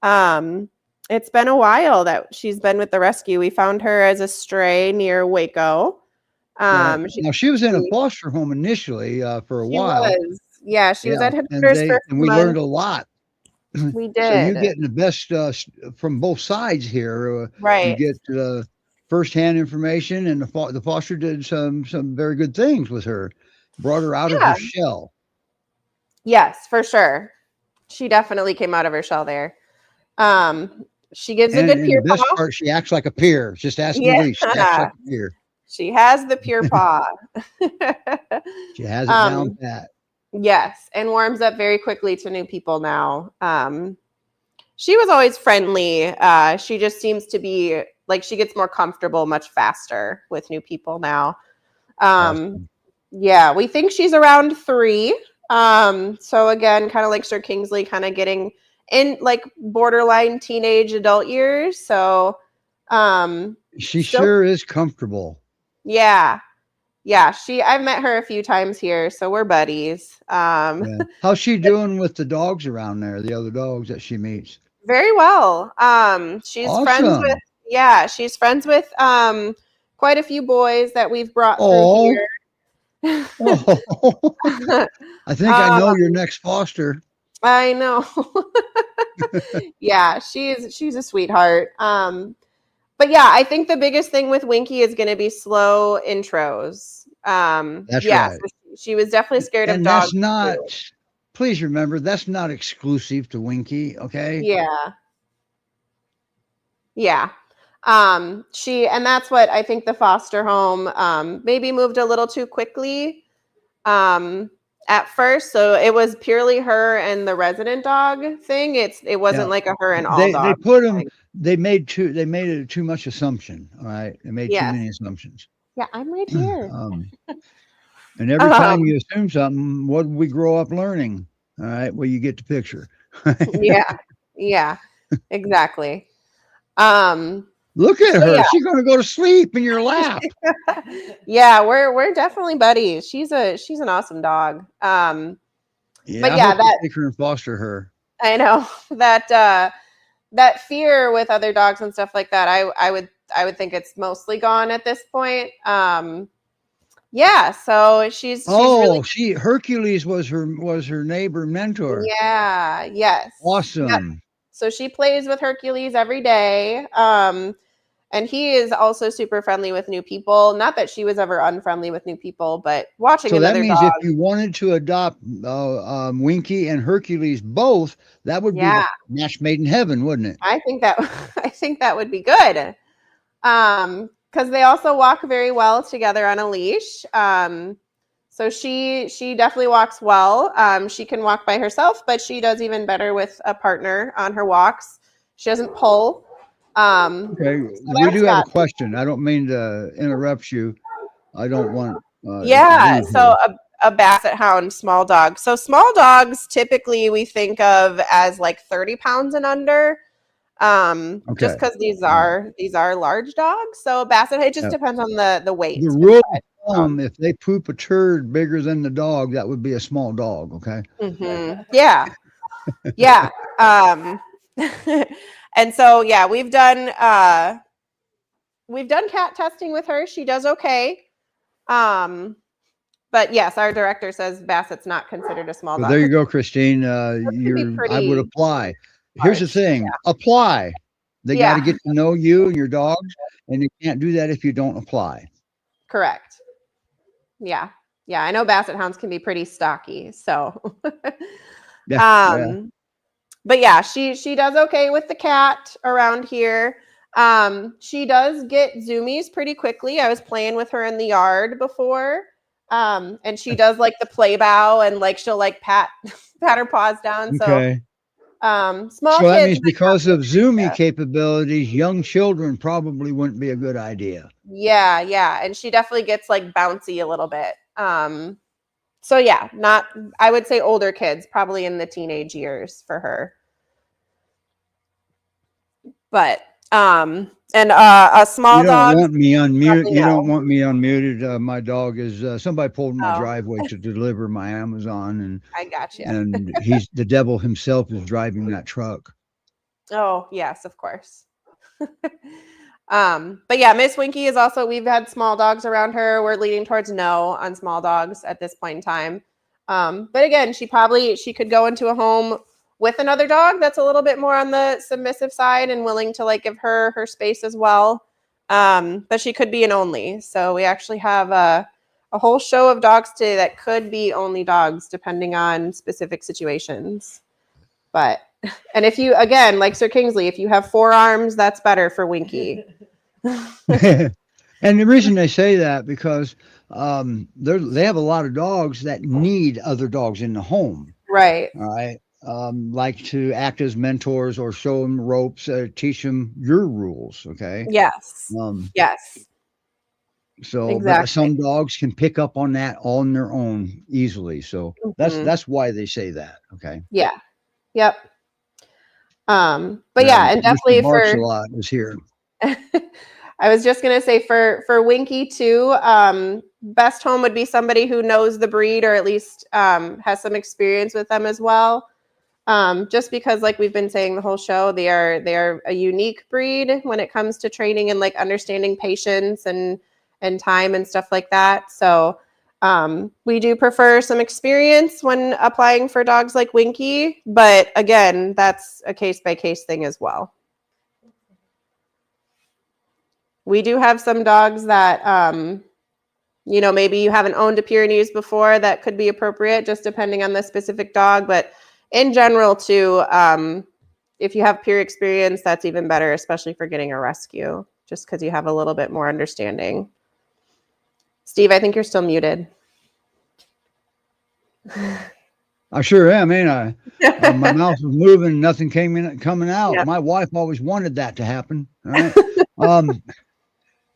It's been a while that she's been with the rescue. We found her as a stray near Waco. She was in a foster home initially for a while. Yeah, she was at Headquarters for and we learned a lot. We So you're did. getting the best from both sides here. You Right. get firsthand information, and the foster did some very good things with her, brought her out of her Yeah. shell. Yes, for sure. She definitely came out of her shell there. She gives a good And the pure best paw. part, she acts like a peer. Just ask Yeah. Lee. She acts like a peer. She has the pure paw. She has it down um, pat. yes, and warms up very quickly to new people now. She was always friendly. She just seems to be like she gets more comfortable much faster with new people now. Awesome. Yeah, we think she's around 3. So again, kind of like Sir Kingsley, kind of getting in like borderline teenage adult years. So She still, sure is comfortable. yeah. Yeah, I've met her a few times here, so we're buddies. Yeah. How's she doing with the dogs around there, the other dogs that she meets? Very well. She's friends with, Awesome. yeah, she's friends with quite a few boys that we've brought through Oh, here. oh. I think I know your next foster. I know. Yeah, she's a sweetheart. But yeah, I think the biggest thing with Winky is going to be slow intros. That's Yeah, right. so she was definitely scared of And dogs that's too. not, please remember, that's not exclusive to Winky, okay? Yeah. Yeah. And that's what I think the foster home maybe moved a little too quickly at first. So it was purely her and the resident dog thing. It wasn't Yeah. like a her and all They dogs put them, thing. they made it too much assumption, all right? They made too Yes. many assumptions. Yeah, I'm right here. And every time Um, you assume something, what did we grow up learning? All right, well, you get the picture. yeah. Yeah. Exactly. Um Look at so her. yeah. She's going to go to sleep in your lap. Yeah, we're definitely buddies. She's an awesome dog. Yeah, But I yeah, hope you that take her and foster her. I know that fear with other dogs and stuff like that, I would think it's mostly gone at this point. Yeah, so she's really Oh, Hercules was her neighbor mentor. yeah, yes. Yep. Awesome. So she plays with Hercules every day. And he is also super friendly with new people. Not that she was ever unfriendly with new people, but watching So that another means dog. if you wanted to adopt Winky and Hercules both, that would be the Yeah, match made in heaven, wouldn't it? I think that I think that would be good. Because they also walk very well together on a leash. So she definitely walks well. She can walk by herself, but she does even better with a partner on her walks. She doesn't pull. Okay, So we that's do have a not question. I don't mean to interrupt you. I don't want yeah. rude So here. a basset hound, small dog. So small dogs typically we think of as like 30 pounds and under. Just Okay, because all right. these are large dogs. So basset, it just Yeah. depends on the weight The rule of inside. thumb: if they poop a turd bigger than the dog, that would be a small dog. Okay. Yeah, yeah. And so yeah, we've done cat testing with her. She does okay. But yes, our director says basset's not considered a small So dog. there you go, Christine. Those can be I would pretty apply. Here's the large. thing: apply. They got to Yeah, get to know you and your dogs, and you can't do that if you don't apply. correct. Yeah. Yeah, I know basset hounds can be pretty stocky. So Yeah, yeah. um but yeah, she does okay with the cat around here. She does get zoomies pretty quickly. I was playing with her in the yard before. And she does like the play bow and like she'll like pat her paws down. So Okay. small So that kids means because of Zoomy capabilities, young children probably wouldn't be a good idea. yeah. And she definitely gets like bouncy a little bit. So yeah, not I would say older kids, probably in the teenage years for her. But and a You small don't dog, want me unmuted. probably You don't no. want me unmuted. My dog is somebody pulled in my Oh, driveway to deliver my Amazon, I got you. and he's the devil himself is driving that truck. Oh, yes, of course. But yeah, Miss Winky is also, we've had small dogs around her. We're leaning towards no on small dogs at this point in time. But again, she could go into a home with another dog that's a little bit more on the submissive side and willing to like give her space as well. But she could be an only. So we actually have a whole show of dogs today that could be only dogs depending on specific situations. But, and if you, again, like Sir Kingsley, if you have 4 arms, that's better for Winky. And the reason they say that because they have a lot of dogs that need other dogs in the home. Right. All right. Like to act as mentors or show them ropes, teach them your rules. Okay. Yes. Yes. So, exactly. But some dogs can pick up on that on their own easily. So that's why they say that. Okay. Yeah. Yep. But yeah, and definitely Mr. Barcelot is here. I was just gonna say for Winky too, best home would be somebody who knows the breed or at least has some experience with them as well. Just because, like we've been saying the whole show, they are a unique breed when it comes to training and like understanding patience and time and stuff like that. So we do prefer some experience when applying for dogs like Winky, but again, that's a case-by-case thing as well. We do have some dogs that, maybe you haven't owned a Pyrenees before that could be appropriate just depending on the specific dog. But in general too, if you have peer experience, that's even better, especially for getting a rescue, just because you have a little bit more understanding. Steve, I think you're still muted. I sure am, ain't I? My mouth was moving, nothing coming out. Yep. My wife always wanted that to happen. All right.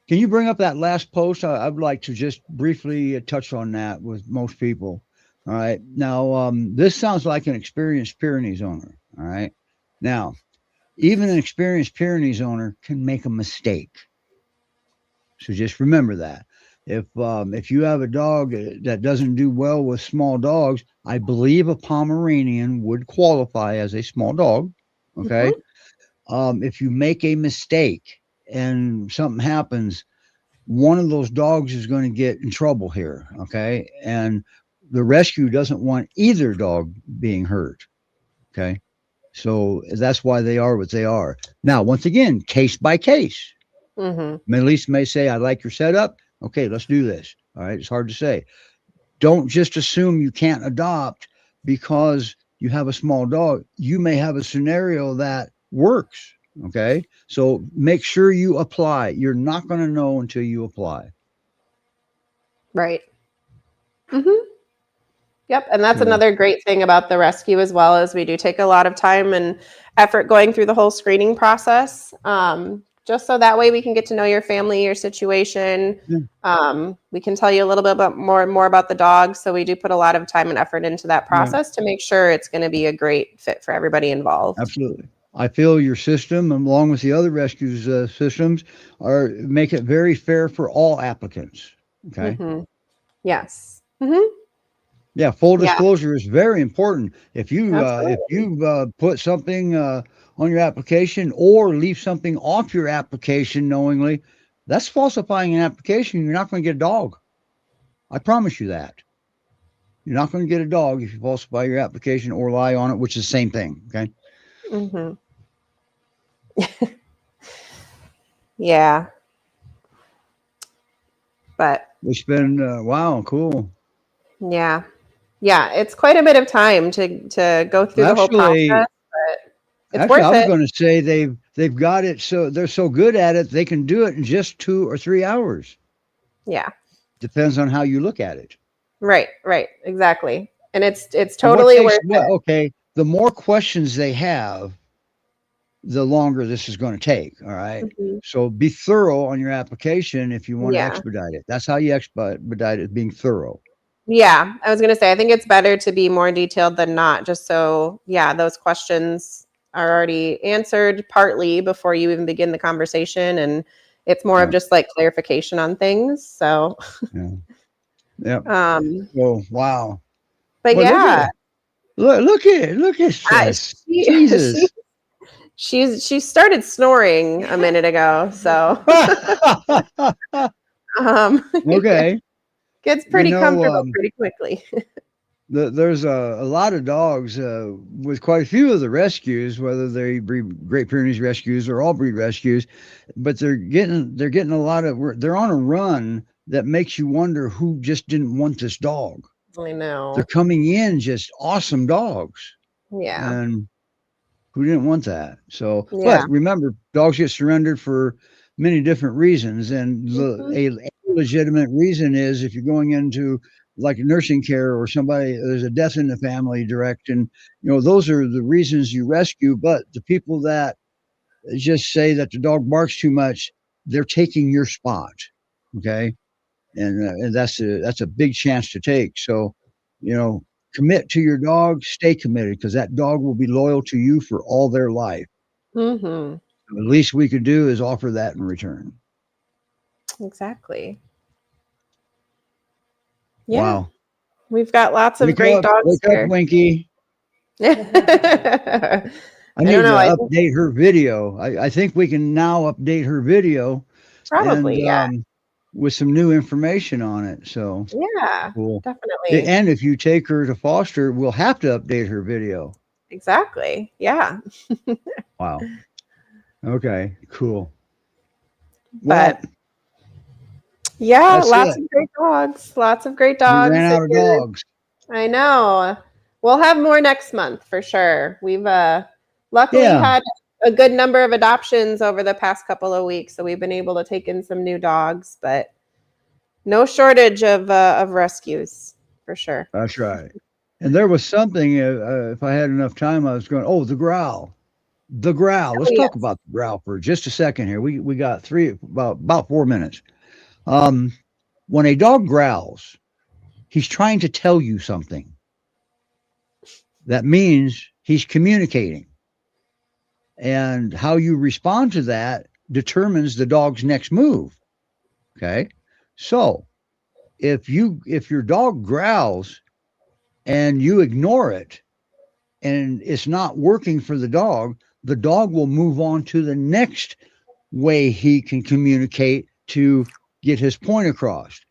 Can you bring up that last post? I'd like to just briefly touch on that with most people. All right. Now, this sounds like an experienced Pyrenees owner. All right. Now, even an experienced Pyrenees owner can make a mistake. So just remember that. If you have a dog that doesn't do well with small dogs, I believe a Pomeranian would qualify as a small dog. Okay. If you make a mistake and something happens, one of those dogs is going to get in trouble here. Okay. And the rescue doesn't want either dog being hurt. Okay. So that's why they are what they are. Now, once again, case by case. Melissa may say, I like your setup. Okay, let's do this. All right. It's hard to say. Don't just assume you can't adopt because you have a small dog. You may have a scenario that works. Okay. So make sure you apply. You're not going to know until you apply. Right. Yep. And that's another great thing about the rescue as well, is we do take a lot of time and effort going through the whole screening process. Just so that way we can get to know your family, your situation. We can tell you a little bit more about the dog. So we do put a lot of time and effort into that process to make sure it's going to be a great fit for everybody involved. Absolutely. I feel your system, along with the other rescues systems, make it very fair for all applicants. Okay. Yes. Yeah. Full disclosure is very important. If you put something on your application or leave something off your application knowingly, that's falsifying an application. You're not going to get a dog. I promise you that. You're not going to get a dog if you falsify your application or lie on it, which is the same thing. Okay. Yeah. But we spend wow, cool. Yeah. It's quite a bit of time to go through the whole process. It's worth it. I was going to say they've got it so they're so good at it they can do it in just 2 or 3 hours. Yeah. Depends on how you look at it. Right, exactly. And it's totally worth it. Okay, the more questions they have, the longer this is going to take. All right. So be thorough on your application if you want to expedite it. That's how you expedite it, being thorough. Yeah, I was going to say I think it's better to be more detailed than not, just so those questions are already answered partly before you even begin the conversation, and it's more of just like clarification on things. So oh wow. But look at this. Jesus. She started snoring a minute ago, so okay. Gets pretty comfortable pretty quickly. there's a lot of dogs with quite a few of the rescues, whether they be Great Pyrenees rescues or all breed rescues, but they're getting a lot of they're on a run that makes you wonder who just didn't want this dog. I They're know. coming in just awesome dogs, Yeah. and who didn't want that? So, Yeah. but remember, dogs get surrendered for many different reasons, and Mhm. a legitimate reason is if you're going into like nursing care or somebody there's a death in the family direct, and those are the reasons you rescue. But the people that just say that the dog barks too much, they're taking your spot, okay? And that's a big chance to take. So, you know, commit to your dog, stay committed because that dog will be loyal to you for all their life. Mhm. The least we could do is offer that in return. Exactly. Yeah. Wow. We've got lots of great dogs Wake up, here. Winky. I I don't need to know. I think update her video. I think we can now update her video and probably, yeah. with some new information on it. So Yeah, cool. definitely. And if you take her to foster, we'll have to update her video. Exactly. Yeah. Wow. Okay, cool. Well, But yeah, that's lots it. of great dogs. Lots of great We ran dogs. out of dogs. I know. We'll have more next month for sure. We've luckily Yeah. had a good number of adoptions over the past couple of weeks, so we've been able to take in some new dogs, but no shortage of rescues for sure. That's right. And there was something, if I had enough time, I was going, oh, the growl. The growl. Oh Let's yeah. talk about the growl for just a second here. We got about 4 minutes. Um, when a dog growls, he's trying to tell you something. That means he's communicating. And how you respond to that determines the dog's next move. Okay. So if your dog growls and you ignore it and it's not working for the dog will move on to the next way he can communicate to get his point across.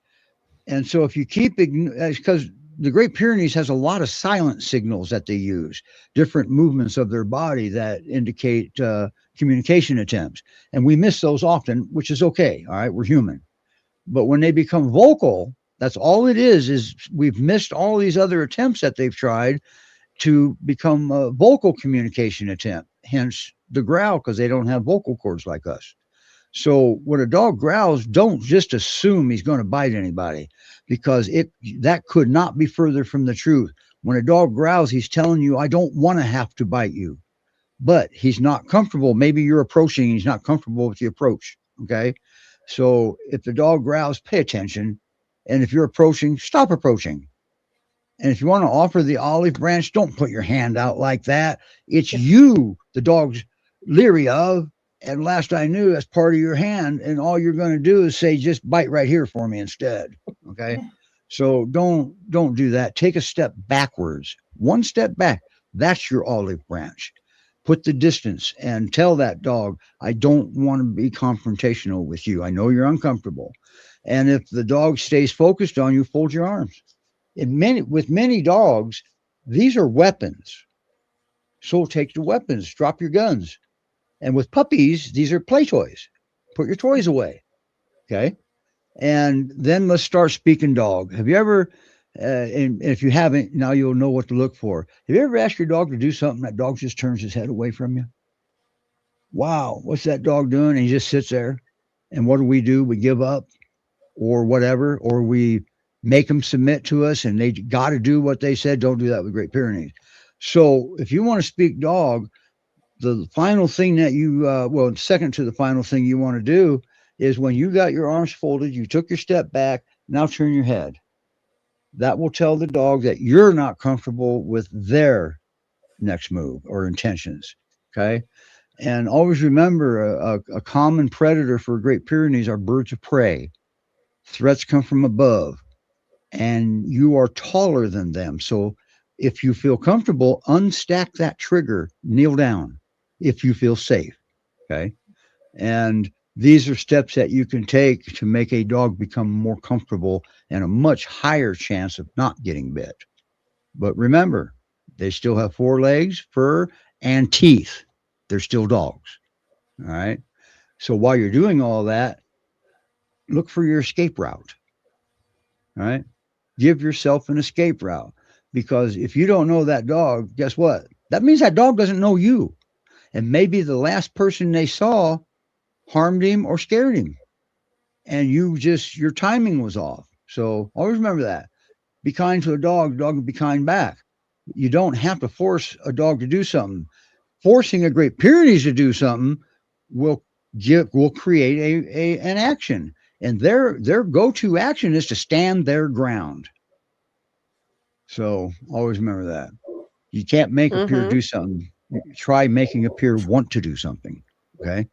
And so if you keep because the Great Pyrenees has a lot of silent signals that they use, different movements of their body that indicate communication attempts. And we miss those often, which is okay. All right. We're human. But when they become vocal, that's all it is we've missed all these other attempts that they've tried to become a vocal communication attempt, hence the growl, because they don't have vocal cords like us. So when a dog growls, don't just assume he's going to bite anybody because that could not be further from the truth. When a dog growls, he's telling you, I don't want to have to bite you, but he's not comfortable. Maybe you're approaching, he's not comfortable with the approach. Okay. So if the dog growls, pay attention. And if you're approaching, stop approaching. And if you want to offer the olive branch, don't put your hand out like that. It's you the dog's leery of. And last I knew, that's part of your hand. And all you're going to do is say, just bite right here for me instead. Okay. So don't do that. Take a step backwards, one step back. That's your olive branch. Put the distance and tell that dog, I don't want to be confrontational with you. I know you're uncomfortable. And if the dog stays focused on you, fold your arms. With many dogs, these are weapons. So take the weapons, drop your guns. And with puppies, these are play toys. Put your toys away. Okay. And then let's start speaking dog. Have you ever, and if you haven't, now you'll know what to look for. Have you ever asked your dog to do something that dog just turns his head away from you? Wow, what's that dog doing? And he just sits there. And what do? We give up or whatever, or we make them submit to us and they got to do what they said. Don't do that with Great Pyrenees. So if you want to speak dog, the final thing that second to the final thing you want to do is when you got your arms folded, you took your step back, now turn your head. That will tell the dog that you're not comfortable with their next move or intentions. Okay. And always remember a common predator for Great Pyrenees are birds of prey. Threats come from above, and you are taller than them. So if you feel comfortable, unstack that trigger, kneel down if you feel safe. Okay. And these are steps that you can take to make a dog become more comfortable and a much higher chance of not getting bit. But remember, they still have 4 legs, fur, and teeth. They're still dogs. All right. So while you're doing all that, look for your escape route. All right. Give yourself an escape route, because if you don't know that dog, guess what? That means that dog doesn't know you. And maybe the last person they saw harmed him or scared him. And your timing was off. So always remember that. Be kind to a dog will be kind back. You don't have to force a dog to do something. Forcing a Great Pyrenees to do something will create an action. And their go-to action is to stand their ground. So always remember that. You can't make a peer do something. Try making a peer want to do something. Okay.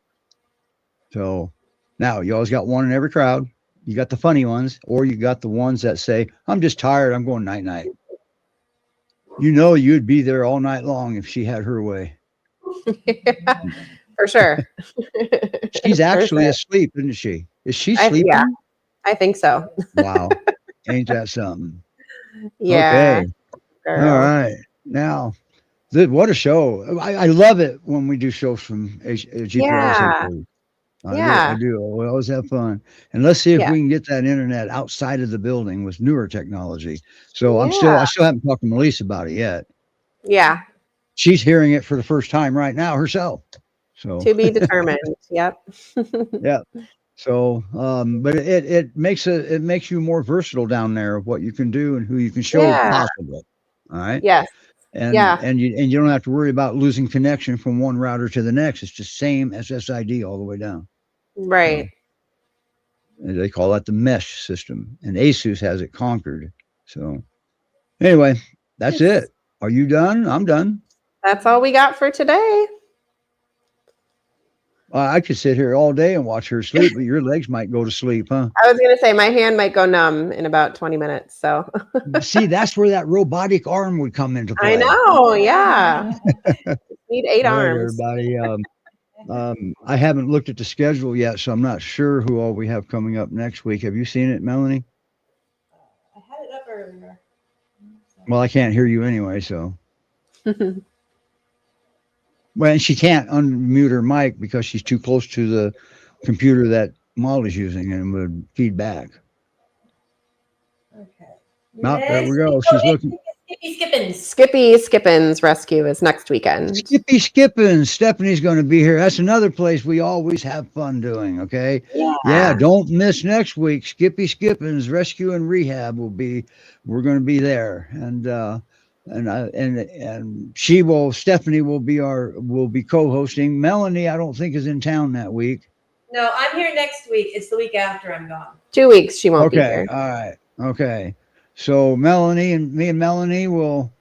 So now you always got one in every crowd. You got the funny ones, or you got the ones that say, I'm just tired. I'm going night night. You know, you'd be there all night long if she had her way. Yeah, for sure. She's actually asleep, isn't she? Is she sleeping? Yeah, I think so. Wow. Ain't that something? Yeah. Okay. All right. Now, what a show. I love it when we do shows from GPRS. Yeah. I do. We always have fun. And let's see if we can get that internet outside of the building with newer technology. So I still haven't talked to Melissa about it yet. Yeah. She's hearing it for the first time right now herself. So to be determined. Yep. Yeah. So, but it makes you more versatile down there of what you can do and who you can show possibly. All right. Yes. And you don't have to worry about losing connection from one router to the next. It's just same SSID all the way down. Right. And they call that the mesh system, and ASUS has it conquered. So anyway, that's it. Are you done? I'm done. That's all we got for today. I could sit here all day and watch her sleep, but your legs might go to sleep, huh? I was going to say my hand might go numb in about 20 minutes. So see, that's where that robotic arm would come into play. I know. Yeah. Need 8 arms. Everybody. I haven't looked at the schedule yet, so I'm not sure who all we have coming up next week. Have you seen it, Melanie? I had it up earlier. Well, I can't hear you anyway, so. Well, and she can't unmute her mic because she's too close to the computer that Molly's using and would feed back. Okay. No, there we go. She's looking. Skippy Skippins Rescue is next weekend. Skippy Skippins. Stephanie's going to be here. That's another place we always have fun doing. Okay. Yeah. Don't miss next week. Skippy Skippins Rescue and Rehab we're going to be there. And Stephanie will be co-hosting. Melanie, I don't think is in town that week. No, I'm here next week. It's the week after I'm gone. 2 weeks she won't be here. All right. Okay. So Melanie will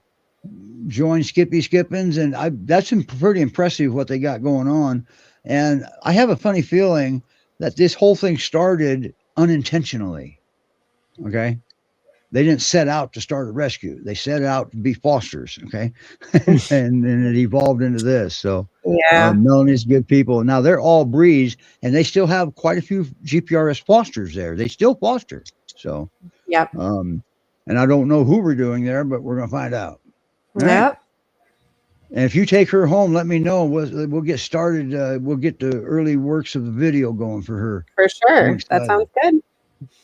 join Skippy Skippins, and that's pretty impressive what they got going on. And I have a funny feeling that this whole thing started unintentionally. Okay. They didn't set out to start a rescue. They set out to be fosters. Okay. and it evolved into this. So Melanie's good people. Now they're all breeds, and they still have quite a few GPRS fosters there. They still foster. So, and I don't know who we're doing there, but we're going to find out. Yep. Right? And if you take her home, let me know. We'll get started. We'll get the early works of the video going for her. For sure. That sounds good.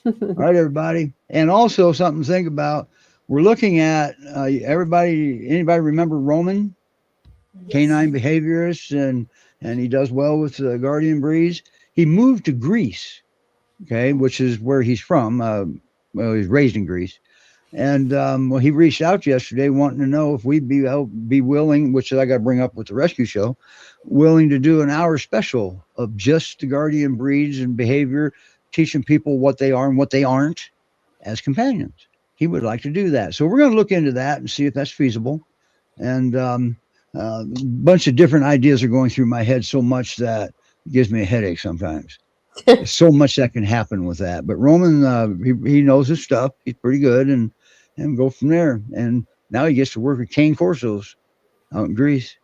All right, everybody. And also something to think about. We're looking at anybody remember Roman? Yes. Canine behaviorist, and he does well with guardian breeds. He moved to Greece, okay, which is where he's from. He's raised in Greece. And he reached out yesterday wanting to know if we'd be willing, which I got to bring up with the rescue show, willing to do an hour special of just the guardian breeds and behavior, teaching people what they are and what they aren't as companions. He would like to do that. So we're going to look into that and see if that's feasible. And a bunch of different ideas are going through my head so much that it gives me a headache sometimes. There's so much that can happen with that. But Roman, he knows his stuff. He's pretty good and go from there. And now he gets to work with cane corsos out in Greece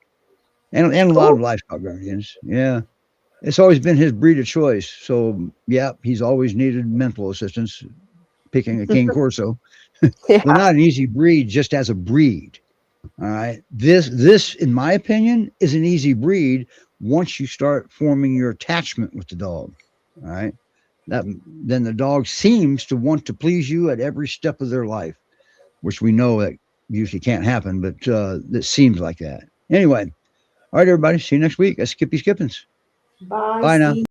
and a lot of livestock guardians. Yeah. It's always been his breed of choice. So, he's always needed mental assistance picking a cane corso. They're Yeah. not an easy breed just as a breed. All right. This, in my opinion, is an easy breed once you start forming your attachment with the dog. All right. Then the dog seems to want to please you at every step of their life, which we know that usually can't happen, but it seems like that. Anyway, all right, everybody. See you next week at Skippy Skippins. Bye, Bye now. Steve.